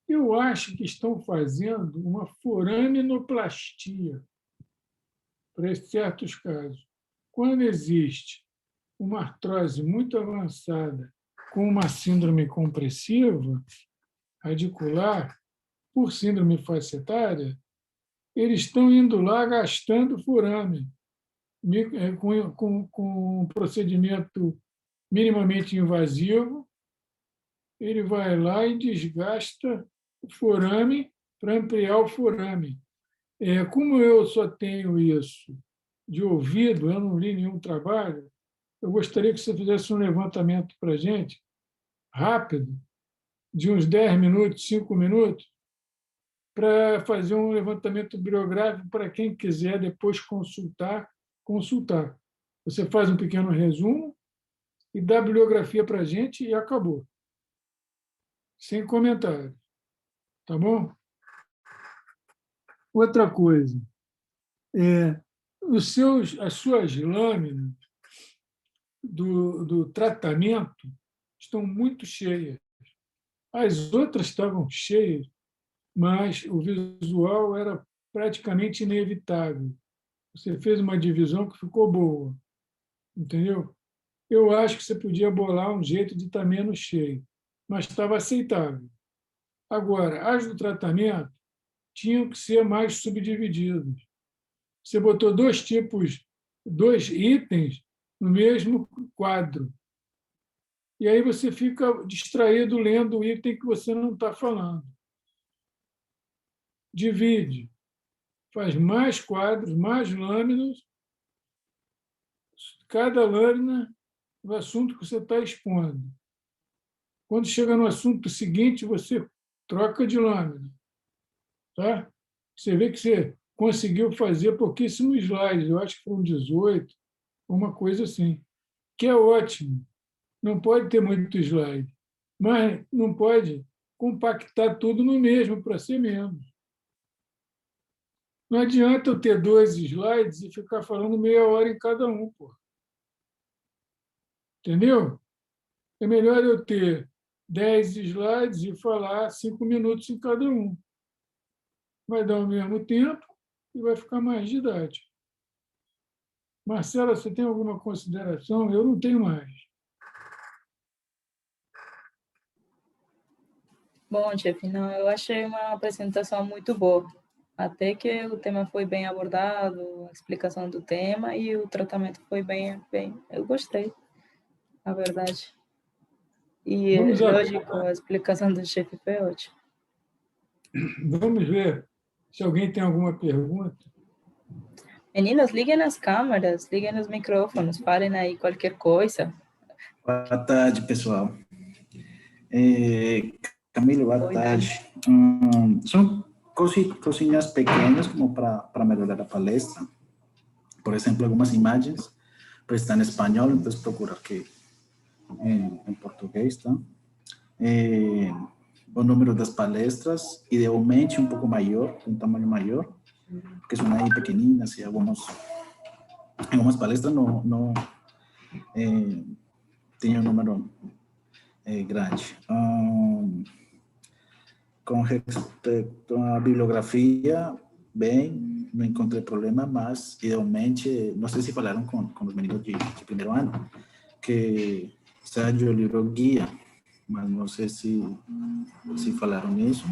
Eu acho que estão fazendo uma foraminoplastia para certos casos. Quando existe uma artrose muito avançada com uma síndrome compressiva radicular, por síndrome facetária, eles estão indo lá gastando forame com um procedimento minimamente invasivo. Ele vai lá e desgasta o forame para ampliar o forame. Como eu só tenho isso de ouvido, eu não li nenhum trabalho, eu gostaria que você fizesse um levantamento para a gente, rápido, de uns 10 minutos, 5 minutos, para fazer um levantamento bibliográfico para quem quiser depois consultar. Você faz um pequeno resumo e dá a bibliografia para a gente e acabou. Sem comentário. Tá bom? Outra coisa. As suas lâminas do tratamento estão muito cheias. As outras estavam cheias, mas o visual era praticamente inevitável. Você fez uma divisão que ficou boa. Entendeu? Eu acho que você podia bolar um jeito de estar menos cheio, mas estava aceitável. Agora, as do tratamento tinham que ser mais subdivididas. Você botou dois itens no mesmo quadro. E aí você fica distraído lendo o item que você não está falando. Divide. Faz mais quadros, mais lâminas. Cada lâmina do assunto que você está expondo. Quando chega no assunto seguinte, você troca de lâmina. Tá? Você vê que você conseguiu fazer pouquíssimos slides, eu acho que foram 18, uma coisa assim, que é ótimo. Não pode ter muito slide, mas não pode compactar tudo no mesmo para ser menos. Não adianta eu ter 2 slides e ficar falando meia hora em cada um. Pô. Entendeu? É melhor eu ter 10 slides e falar 5 minutos em cada um. Vai dar o mesmo tempo e vai ficar mais didático. Marcela, você tem alguma consideração? Eu não tenho mais. Bom, chefe, não, eu achei uma apresentação muito boa. Até que o tema foi bem abordado, a explicação do tema e o tratamento foi bem, eu gostei, na verdade. E, lógico, a explicação do chefe foi ótima. Vamos ver se alguém tem alguma pergunta. Meninos, liguem as câmeras, liguem os microfones, falem aí qualquer coisa. Boa tarde, pessoal. Camilo, boa tarde. São coisinhas pequenas como para melhorar a palestra. Por exemplo, algumas imagens pues, estão em espanhol, então procurar que em português, tá? O número das palestras, idealmente um pouco maior, um tamanho maior, porque são aí pequeninas e algumas palestras não tem um número grande. Com respeito à bibliografia, bem, não encontrei problema, mas, idealmente, não sei se falaram com os meninos de primeiro ano, que sai o livro guia, mas não sei se falaram nisso,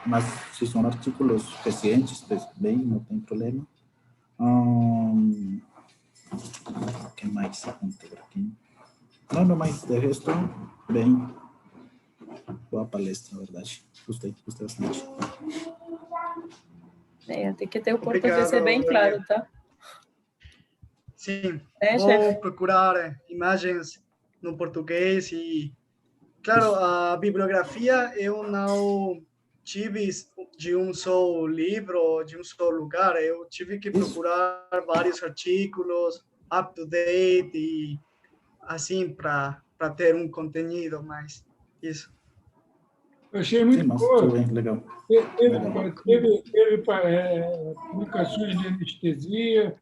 mas se são artículos recentes, pues, bem, não tem problema. O que mais aconteceu aqui? Não, mas de resto, bem, boa palestra, na verdade. Gostei bastante. Tem que ter o português bem claro, tá? Sim, Né, vou chefe? procurar imagens no português e, claro, a bibliografia eu não tive de um só livro, de um só lugar. Eu tive que procurar vários artigos up to date e assim para ter um conteúdo mais isso. Eu achei Sim, muito mas tudo boa. bem, legal. Teve publicações de anestesia,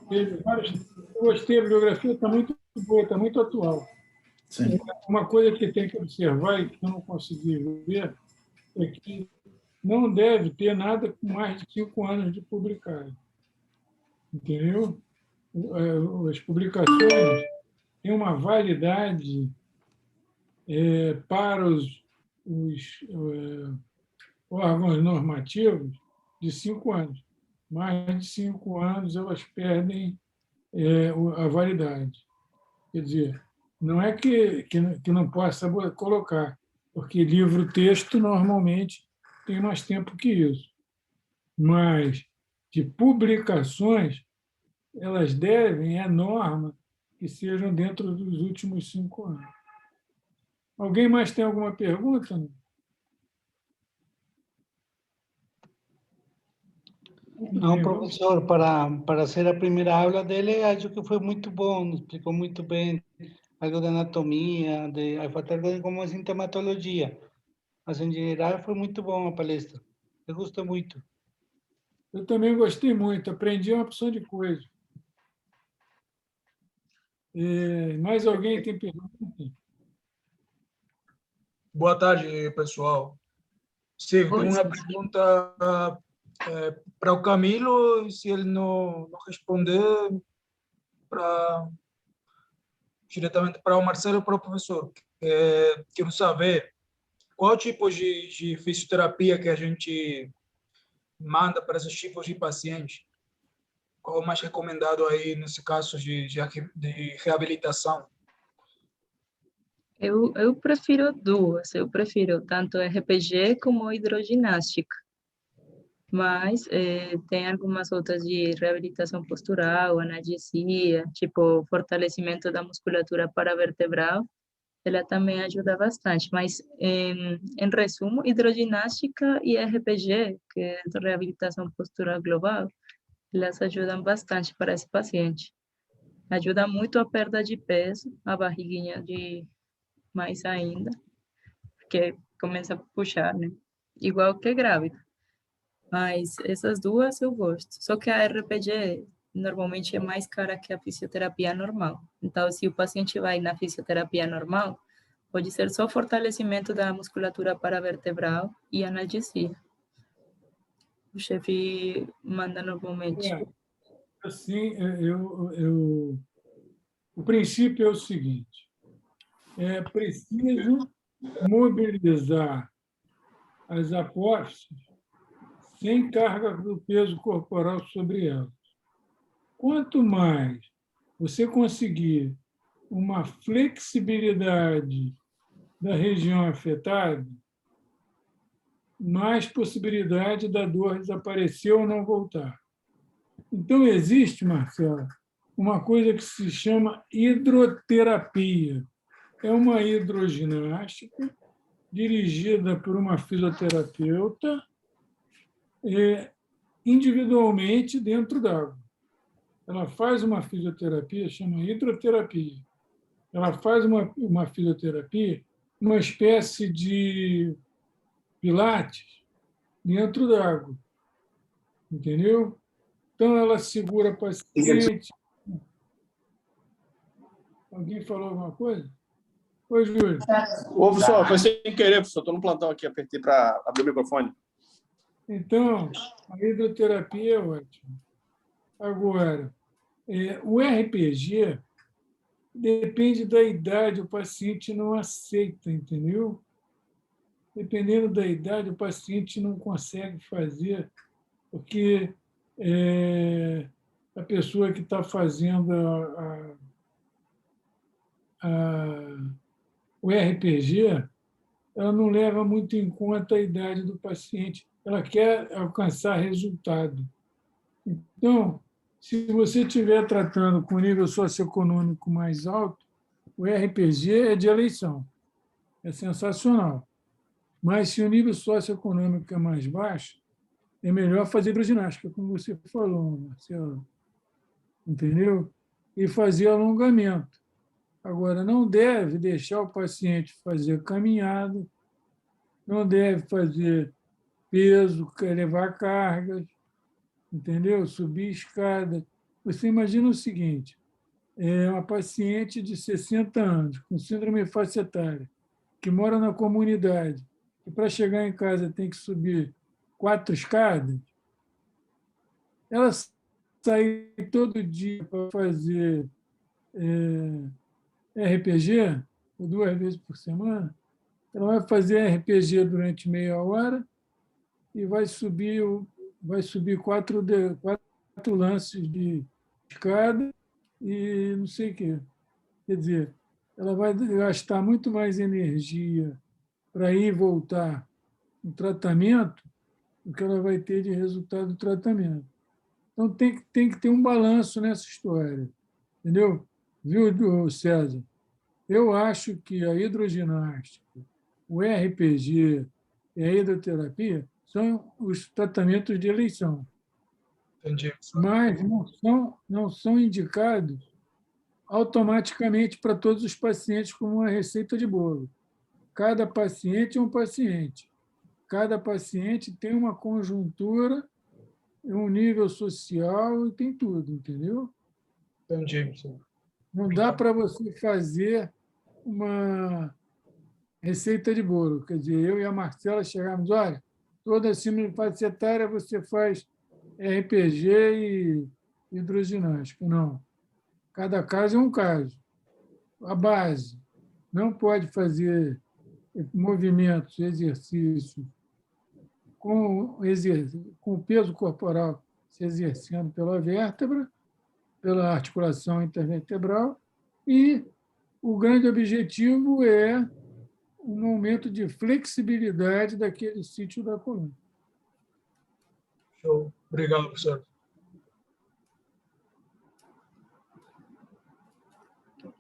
teve várias. Eu gostei, a bibliografia está muito boa, está muito atual. Sim, Uma coisa que tem que observar e que eu não consegui ver é que não deve ter nada com mais de 5 anos de publicado. Entendeu? As publicações têm uma validade para os órgãos normativos de 5 anos. Mais de 5 anos elas perdem a validade. Quer dizer, não é que não possa colocar, porque livro-texto normalmente tem mais tempo que isso. Mas de publicações, elas devem, é norma, que sejam dentro dos últimos 5 anos. Alguém mais tem alguma pergunta? Não, professor, para ser a primeira aula dele, acho que foi muito bom, explicou muito bem algo de anatomia, de faltar de como é sintomatologia. Mas, em geral, foi muito bom a palestra. Eu gostei muito. Eu também gostei muito, aprendi uma opção de coisa. Mais alguém tem pergunta? Boa tarde, pessoal. Sim, tenho uma pergunta para o Camilo, e se ele não responder, para diretamente para o Marcelo, para o professor. Quero saber qual tipo de fisioterapia que a gente manda para esses tipos de pacientes. Qual o mais recomendado aí nesse caso de reabilitação? Eu prefiro duas. Eu prefiro tanto RPG como hidroginástica. Mas tem algumas outras de reabilitação postural, analgesia, tipo fortalecimento da musculatura paravertebral. Ela também ajuda bastante. Mas, em resumo, hidroginástica e RPG, que é reabilitação postural global, elas ajudam bastante para esse paciente. Ajuda muito a perda de peso, a barriguinha de mais ainda, porque começa a puxar, né? Igual que grávida. Mas essas duas eu gosto. Só que a RPG normalmente é mais cara que a fisioterapia normal. Então, se o paciente vai na fisioterapia normal, pode ser só fortalecimento da musculatura paravertebral e analgesia. O chefe manda normalmente. Assim, o princípio é o seguinte: é preciso mobilizar as apófises sem carga do peso corporal sobre elas. Quanto mais você conseguir uma flexibilidade da região afetada, mais possibilidade da dor desaparecer ou não voltar. Então, existe, Marcelo, uma coisa que se chama hidroterapia. É uma hidroginástica dirigida por uma fisioterapeuta individualmente dentro d'água. Ela faz uma fisioterapia, chama hidroterapia. Ela faz uma fisioterapia, uma espécie de pilates dentro d'água. Entendeu? Então, ela segura paciente. Alguém falou alguma coisa? Oi, Júlio. Ô, professor, foi sem querer, professor. Estou no plantão aqui, apertei para abrir o microfone. Então, a hidroterapia é ótima. Agora, o RPG depende da idade, o paciente não aceita, entendeu? Dependendo da idade, o paciente não consegue fazer, porque a pessoa que está fazendo o RPG, ela não leva muito em conta a idade do paciente, ela quer alcançar resultado. Então, Se você estiver tratando com nível socioeconômico mais alto, o RPG é de eleição. É sensacional. Mas se o nível socioeconômico é mais baixo, é melhor fazer hidroginástica, como você falou, Marcelo. Entendeu? E fazer alongamento. Agora, não deve deixar o paciente fazer caminhada, não deve fazer peso, levar cargas, entendeu? Subir escada. Você imagina o seguinte, é uma paciente de 60 anos, com síndrome facetária, que mora na comunidade, e para chegar em casa tem que subir 4 escadas, ela sair todo dia para fazer RPG, 2 vezes por semana, ela vai fazer RPG durante meia hora e vai subir 4 lances de escada e não sei o quê. Quer dizer, ela vai gastar muito mais energia para ir e voltar no tratamento do que ela vai ter de resultado do tratamento. Então, tem que ter um balanço nessa história. Entendeu? Viu, César? Eu acho que a hidroginástica, o RPG e a hidroterapia são os tratamentos de eleição. Entendi. Mas não são indicados automaticamente para todos os pacientes como uma receita de bolo. Cada paciente é um paciente. Cada paciente tem uma conjuntura, um nível social e tem tudo, entendeu? Entendi, sim. Não dá para você fazer uma receita de bolo. Quer dizer, eu e a Marcela chegamos, olha, toda síndrome facetária você faz RPG e hidroginástica. Não. Cada caso é um caso. A base não pode fazer movimentos, exercícios com o peso corporal se exercendo pela vértebra, pela articulação intervertebral, e o grande objetivo é um aumento de flexibilidade daquele sítio da coluna. Show. Obrigado, professor.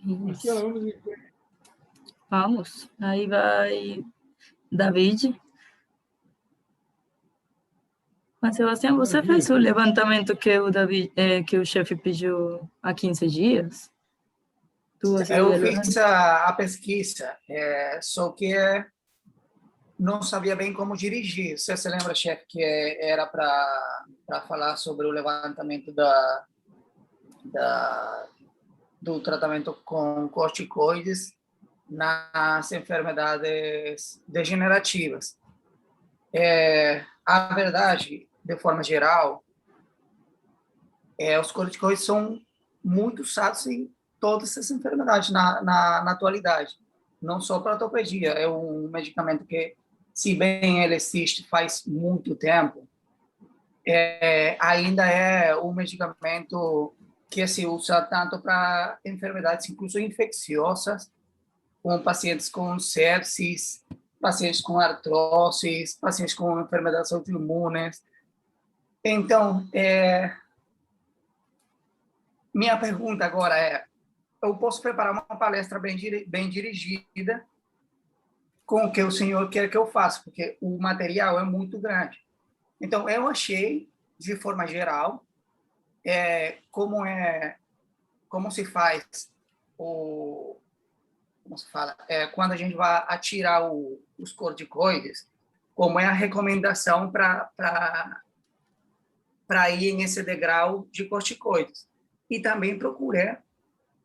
Marcela, vamos em frente. Vamos. Aí vai David. Mas, Sebastião, você fez o levantamento que o David, que o chefe pediu há 15 dias? Eu fiz a pesquisa, só que não sabia bem como dirigir. Você se lembra, chefe, que era para falar sobre o levantamento do tratamento com corticoides nas enfermidades degenerativas. A verdade, de forma geral, os corticoides são muito usados em todas essas enfermidades na atualidade, não só para ortopedia. É um medicamento que, se bem ele existe faz muito tempo, ainda é um medicamento que se usa tanto para enfermidades, incluso infecciosas, com pacientes com sepsis, pacientes com artroses, pacientes com enfermidades autoimunes. Então, minha pergunta agora é, eu posso preparar uma palestra bem dirigida com o que o senhor quer que eu faça, porque o material é muito grande. Então, eu achei, de forma geral, como se faz como se fala, quando a gente vai atirar os corticoides, como é a recomendação para ir nesse degrau de corticoides. E também procurei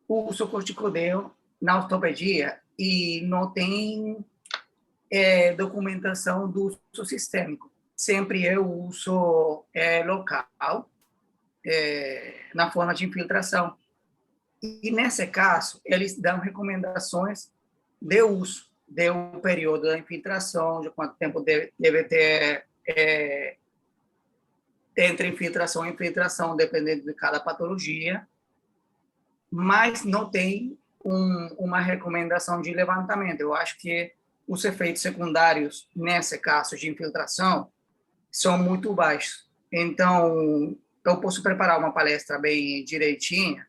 o uso corticoideo na ortopedia e não tem documentação do uso sistêmico. Sempre eu uso local, na forma de infiltração. E, nesse caso, eles dão recomendações de uso, do período da infiltração, de quanto tempo deve ter entre infiltração e infiltração, dependendo de cada patologia, mas não tem uma recomendação de levantamento. Eu acho que os efeitos secundários, nesse caso de infiltração, são muito baixos. Então, eu posso preparar uma palestra bem direitinha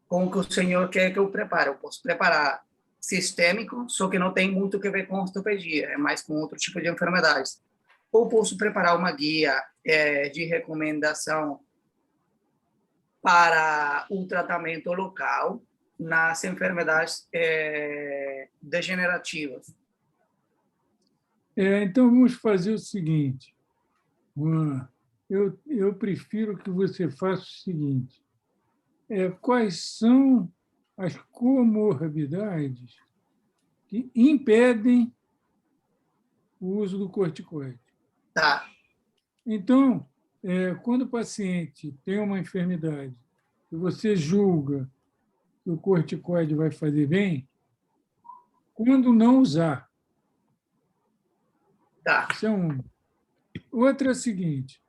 com o que o senhor quer que eu prepare. Eu posso preparar sistêmico, só que não tem muito a ver com ortopedia, é mais com outro tipo de enfermidades. Ou posso preparar uma guia de recomendação para o tratamento local nas enfermidades degenerativas. Então, vamos fazer o seguinte. Eu prefiro que você faça o seguinte. Quais são as comorbidades que impedem o uso do corticoide? Tá. Então, quando o paciente tem uma enfermidade e você julga que o corticoide vai fazer bem, quando não usar? Tá. Isso é um. Outra é a seguinte,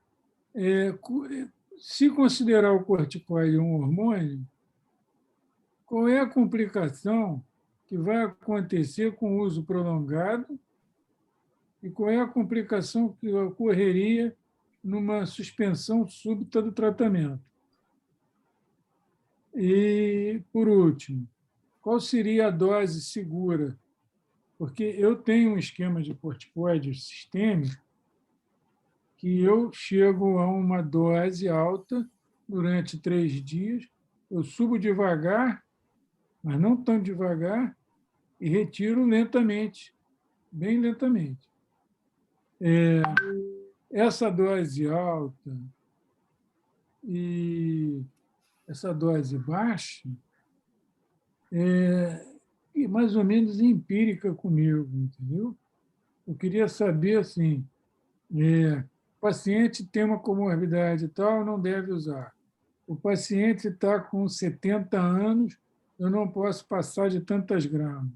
se considerar o corticoide um hormônio, qual é a complicação que vai acontecer com o uso prolongado e qual é a complicação que ocorreria numa suspensão súbita do tratamento? E, por último, qual seria a dose segura? Porque eu tenho um esquema de corticoide sistêmico que eu chego a uma dose alta durante 3 dias, eu subo devagar, mas não tão devagar, e retiro lentamente, bem lentamente. Essa dose alta e essa dose baixa é mais ou menos empírica comigo, entendeu? Eu queria saber, assim, o paciente tem uma comorbidade e tal, não deve usar. O paciente está com 70 anos, eu não posso passar de tantas gramas.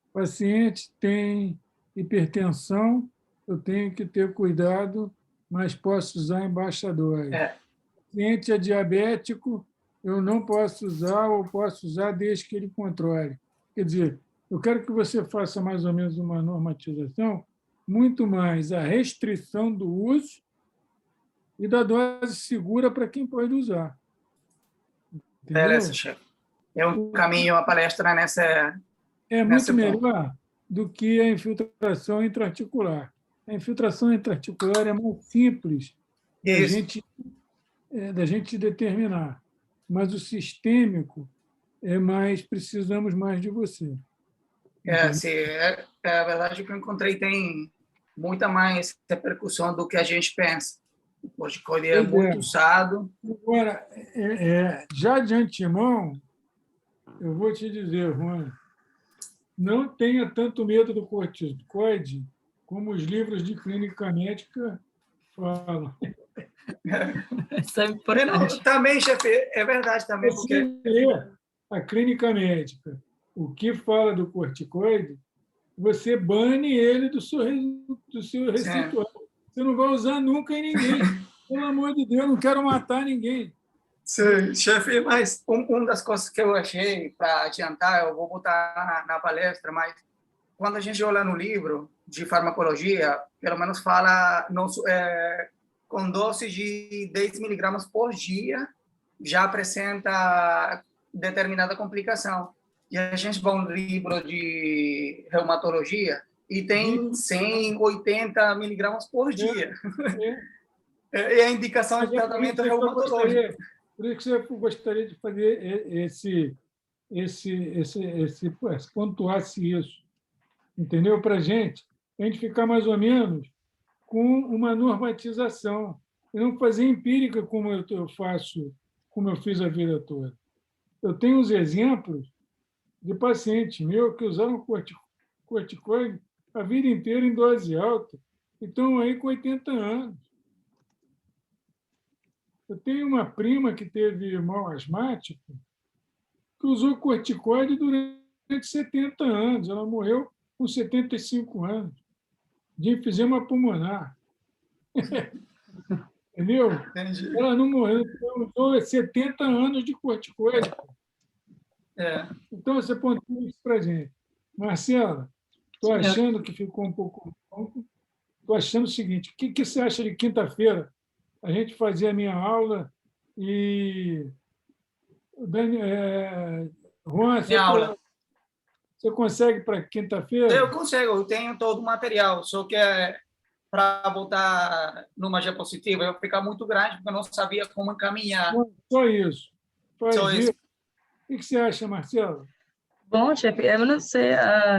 O paciente tem hipertensão, eu tenho que ter cuidado, mas posso usar em baixa dose. O paciente é diabético, eu não posso usar ou posso usar desde que ele controle. Quer dizer, eu quero que você faça mais ou menos uma normatização, muito mais a restrição do uso e da dose segura para quem pode usar. Beleza, chefe. É um caminho, a palestra nessa... É muito melhor do que a infiltração intraarticular. A infiltração intraarticular é mais simples da gente determinar, mas o sistêmico precisamos mais de você. A verdade que eu encontrei tem muita mais repercussão do que a gente pensa. O corticoide é muito usado. Agora, já de antemão, eu vou te dizer, Juan, não tenha tanto medo do corticoide como os livros de clínica médica falam. Isso é importante. Também, chefe, é verdade também. Você lê a clínica médica, o que fala do corticoide, você bane ele do seu receituário. Você não vai usar nunca em ninguém. Pelo amor de Deus, não quero matar ninguém. Sim, chefe, mas uma das coisas que eu achei, para adiantar, eu vou botar na palestra, mas quando a gente olha no livro de farmacologia, pelo menos fala com dose de 10 miligramas por dia, já apresenta determinada complicação. E a gente vai no livro de reumatologia e tem 180 miligramas por dia. É a indicação de tratamento reumatológico. Por isso eu gostaria de fazer pontuasse isso, entendeu? Para a gente ficar mais ou menos com uma normatização, e não fazer empírica como eu faço, como eu fiz a vida toda. Eu tenho uns exemplos de pacientes meus que usaram corticoide a vida inteira em dose alta e estão aí com 80 anos. Eu tenho uma prima que teve mal asmático que usou corticoide durante 70 anos. Ela morreu com 75 anos de enfisema pulmonar. Entendeu? Entendi. Ela não morreu, usou 70 anos de corticoide. Então, você pontua isso para a gente. Marcela, estou achando que ficou um pouco longo. Estou achando o seguinte, o que você acha de quinta-feira? A gente fazer a minha aula E, Dani, Juan, Minha aula. você consegue para quinta-feira? Eu consigo, eu tenho todo o material, só que para botar numa diapositiva ia ficar muito grande, porque eu não sabia como encaminhar. Só isso. Só isso. O que você acha, Marcelo? Bom, chefe, eu não sei,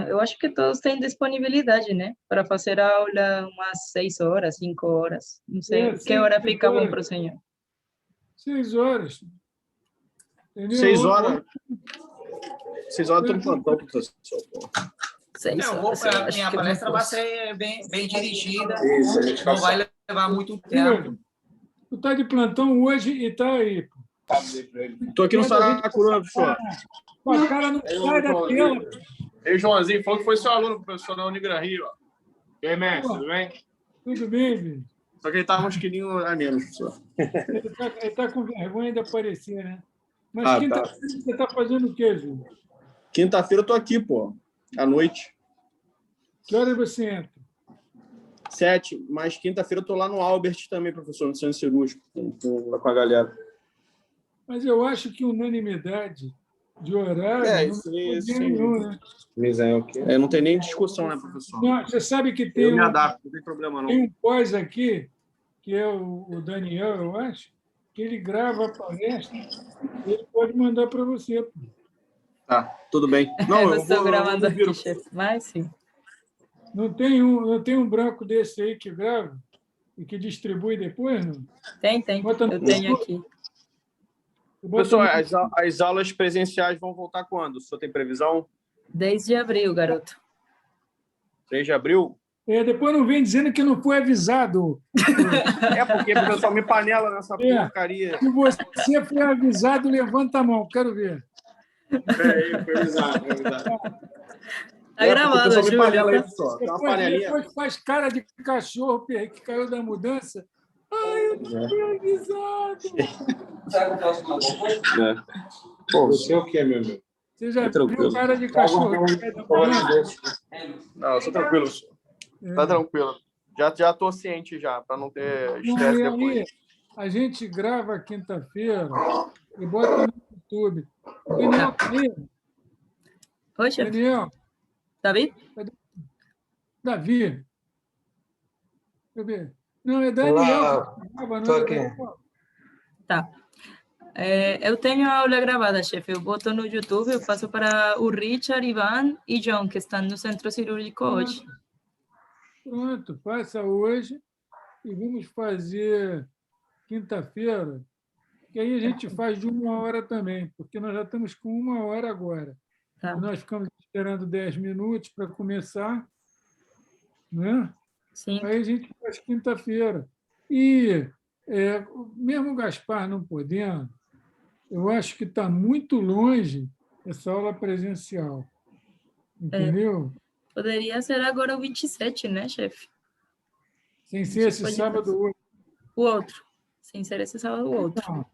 eu acho que todos têm disponibilidade, né? Para fazer a aula umas 6 horas, 5 horas. Não sei, que hora fica bom para o senhor? 6 horas. Entendeu? 6 horas. 6 horas todo plantão, professor. 6 Eu horas. vou, Eu acho minha que palestra não vai posso. ser bem dirigida, Isso, a gente não vai levar muito tempo. Filho, tu está de plantão hoje e está aí. Pô. Tô aqui no Saracuruna, professor. Com a cara não sai da tela. Ei, Joãozinho, falou que foi seu aluno, professor da Unigran Rio. Ó. E aí, mestre, tudo bem? Tudo bem, filho? Só que ele estava uns quilinhos a menos, professor. Ele tá com vergonha de aparecer, né? Mas Ah, quinta-feira você está fazendo o quê, Júlio? Quinta-feira eu tô aqui, pô. À noite. Que hora você entra? 7, mas quinta-feira eu tô lá no Albert também, professor, no centro cirúrgico, com a galera. Mas eu acho que unanimidade de horário não tem nenhum, né? Não tem nem discussão, né, professor? Não, você sabe que Eu tem me adapto, não tem problema não. tem um pós aqui, que é o Daniel, eu acho, que ele grava a palestra e ele pode mandar para você. Pô. Tá, tudo bem. Não, Eu eu estou vou gravando eu viro. aqui, chefe, mas sim. Não tem um branco desse aí que grava e que distribui depois, não? Tem. Bota no Eu tenho YouTube. aqui. Bota Pessoal, as aulas presenciais vão voltar quando? O senhor tem previsão? 10 de abril, garoto. 3 de abril? Depois não vem dizendo que não foi avisado. É, porque o pessoal me panela nessa porcaria. Se você foi avisado, levanta a mão, quero ver. Foi avisado. Tá gravado, o pessoal me Júlio. panela aí, pessoal. Tem uma panelinha. Depois faz cara de cachorro que caiu da mudança. Ai, eu não fui avisado. Pô, você é o que, meu amigo? Você já tranquilo. viu cara de cachorro que cai da mudança? Não, eu sou tranquilo. Tá tranquilo. Já tô ciente já, para não ter estresse E depois. aí, a gente grava quinta-feira e bota no YouTube. Daniel, Oi, chefe. Daniel, Davi? Davi. Deixa eu ver. Não, é Daniel. Olá, Não, tô aqui. Tá. Eu tenho a aula gravada, chefe. Eu boto no YouTube, eu faço para o Richard, Ivan e John, que estão no centro cirúrgico hoje. Pronto, faça hoje e vamos fazer quinta-feira, que aí a gente faz de 1 hora também, porque nós já estamos com 1 hora agora. Tá. E nós ficamos esperando 10 minutos para começar, né? Sim. Aí a gente faz quinta-feira. E mesmo o Gaspar não podendo, eu acho que está muito longe essa aula presencial. Entendeu? Poderia ser agora o 27, né, chefe? Sem ser esse pode sábado hoje. O outro. Sem ser esse sábado, o outro. Então,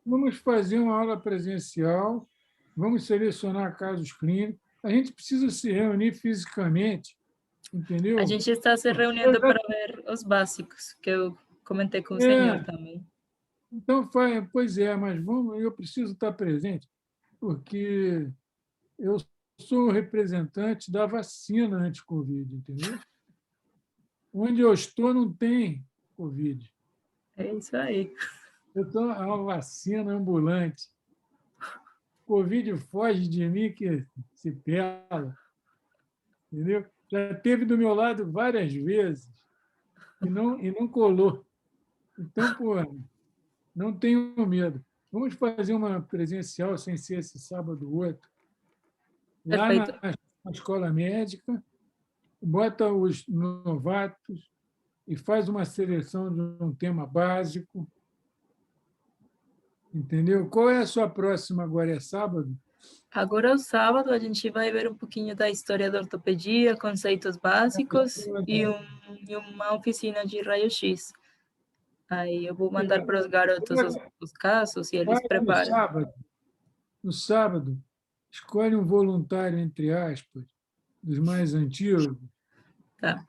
vamos fazer uma aula presencial, vamos selecionar casos clínicos. A gente precisa se reunir fisicamente, entendeu? A gente está se reunindo para ver os básicos, que eu comentei com o senhor também. Então, pois é, mas eu preciso estar presente, porque eu sou o representante da vacina anti-Covid, entendeu? Onde eu estou não tem Covid. É isso aí. Então, é uma vacina ambulante. Covid foge de mim que se pela. Entendeu? Já esteve do meu lado várias vezes e não colou. Então, pô, não tenho medo. Vamos fazer uma presencial sem ser esse sábado ou outro. Lá na escola médica, bota os novatos e faz uma seleção de um tema básico. Entendeu? Qual é a sua próxima agora? É sábado? Agora, o sábado, a gente vai ver um pouquinho da história da ortopedia, conceitos básicos e uma oficina de raio-x. Aí eu vou mandar para os garotos os casos e eles preparam. No sábado, escolhe um voluntário, entre aspas, dos mais antigos, Tá.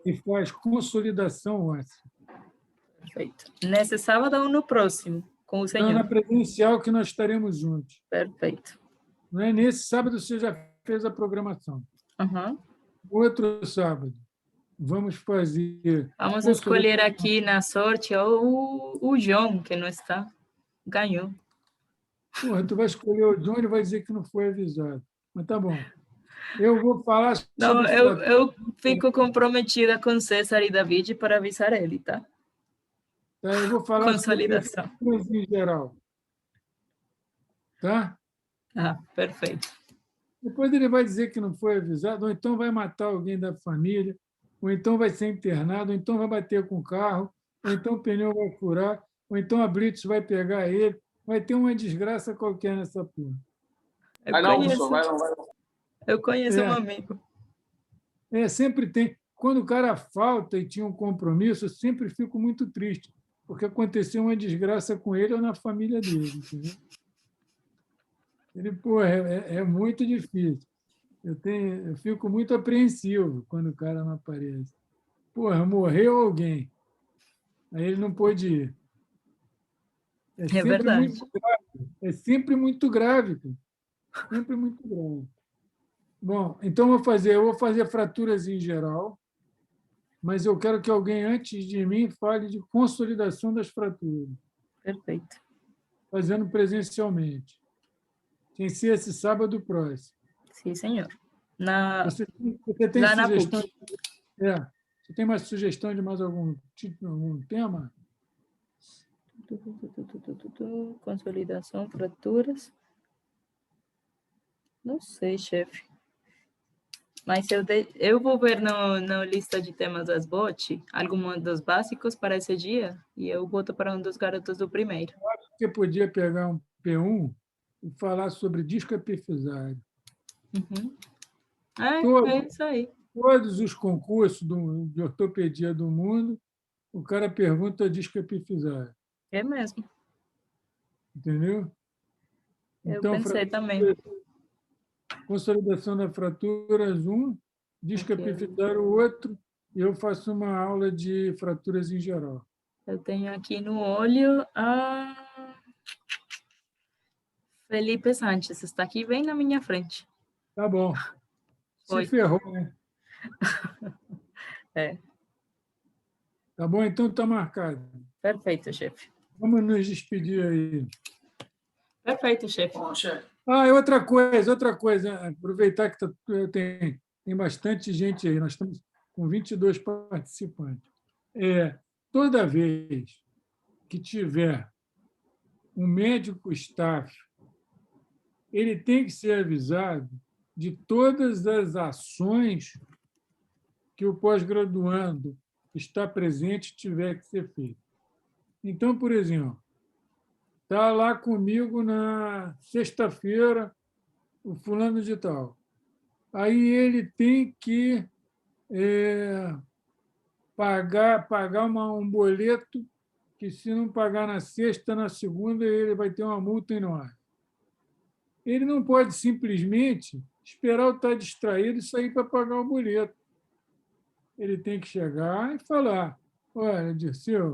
E faz consolidação óssea. Perfeito. Nesse sábado ou no próximo? com o Não, senhor. na presencial que nós estaremos juntos. Perfeito. Não é nesse sábado você já fez a programação. Uhum. Outro sábado, vamos fazer... Vamos escolher aqui na sorte o João, que não está. Ganhou. Porra, tu vai escolher o Johnny e vai dizer que não foi avisado. Mas tá bom. Eu vou falar Não, sobre... eu fico comprometida com César e David para avisar ele, tá? Tá, eu vou falar Consolidação. sobre fraturas em geral. Tá? Ah, perfeito. Depois ele vai dizer que não foi avisado, ou então vai matar alguém da família, ou então vai ser internado, ou então vai bater com o carro, ou então o pneu vai furar, ou então a Blitz vai pegar ele. Vai ter uma desgraça qualquer nessa porra. Vai não, professor, vai não, vai não. Eu conheço um amigo. Sempre tem. Quando o cara falta e tinha um compromisso, eu sempre fico muito triste, porque aconteceu uma desgraça com ele ou na família dele. Entendeu? Ele, pô, é muito difícil. Eu fico muito apreensivo quando o cara não aparece. Porra, morreu alguém. Aí ele não pôde ir. É verdade. Muito grave. É sempre muito grave. Cara. Sempre muito grave. Bom, então eu vou fazer fraturas em geral, mas eu quero que alguém antes de mim fale de consolidação das fraturas. Perfeito. Fazendo presencialmente. Tem que ser esse sábado próximo. Sim, senhor. Você tem lá sugestão? Na PUC. Você tem mais sugestão de mais algum tema? Consolidação, fraturas. Não sei, chefe. Mas eu vou ver na lista de temas das BOT alguns dos básicos para esse dia e eu boto para um dos garotos do primeiro. Eu acho que você podia pegar um P1 e falar sobre disco epifisário. Uhum. É isso aí. Todos os concursos de ortopedia do mundo, o cara pergunta disco epifisário. É mesmo. Entendeu? Eu Então, pensei também. Consolidação das fraturas, disco epifisário, outro, e eu faço uma aula de fraturas em geral. Eu tenho aqui no olho a Felipe Sanches, está aqui bem na minha frente. Tá bom. Oi. Se ferrou, né? É. Tá bom? Então está marcado. Perfeito, chefe. Vamos nos despedir aí. Perfeito, chefe. Bom, chefe. E outra coisa, aproveitar que tem bastante gente aí, nós estamos com 22 participantes. Toda vez que tiver um médico staff, ele tem que ser avisado de todas as ações que o pós-graduando está presente tiver que ser feito. Então, por exemplo, está lá comigo na sexta-feira o fulano de tal. Aí ele tem que pagar um boleto que, se não pagar na sexta, na segunda, ele vai ter uma multa enorme. Ele não pode simplesmente esperar eu estar distraído e sair para pagar o boleto. Ele tem que chegar e falar: olha, Dirceu,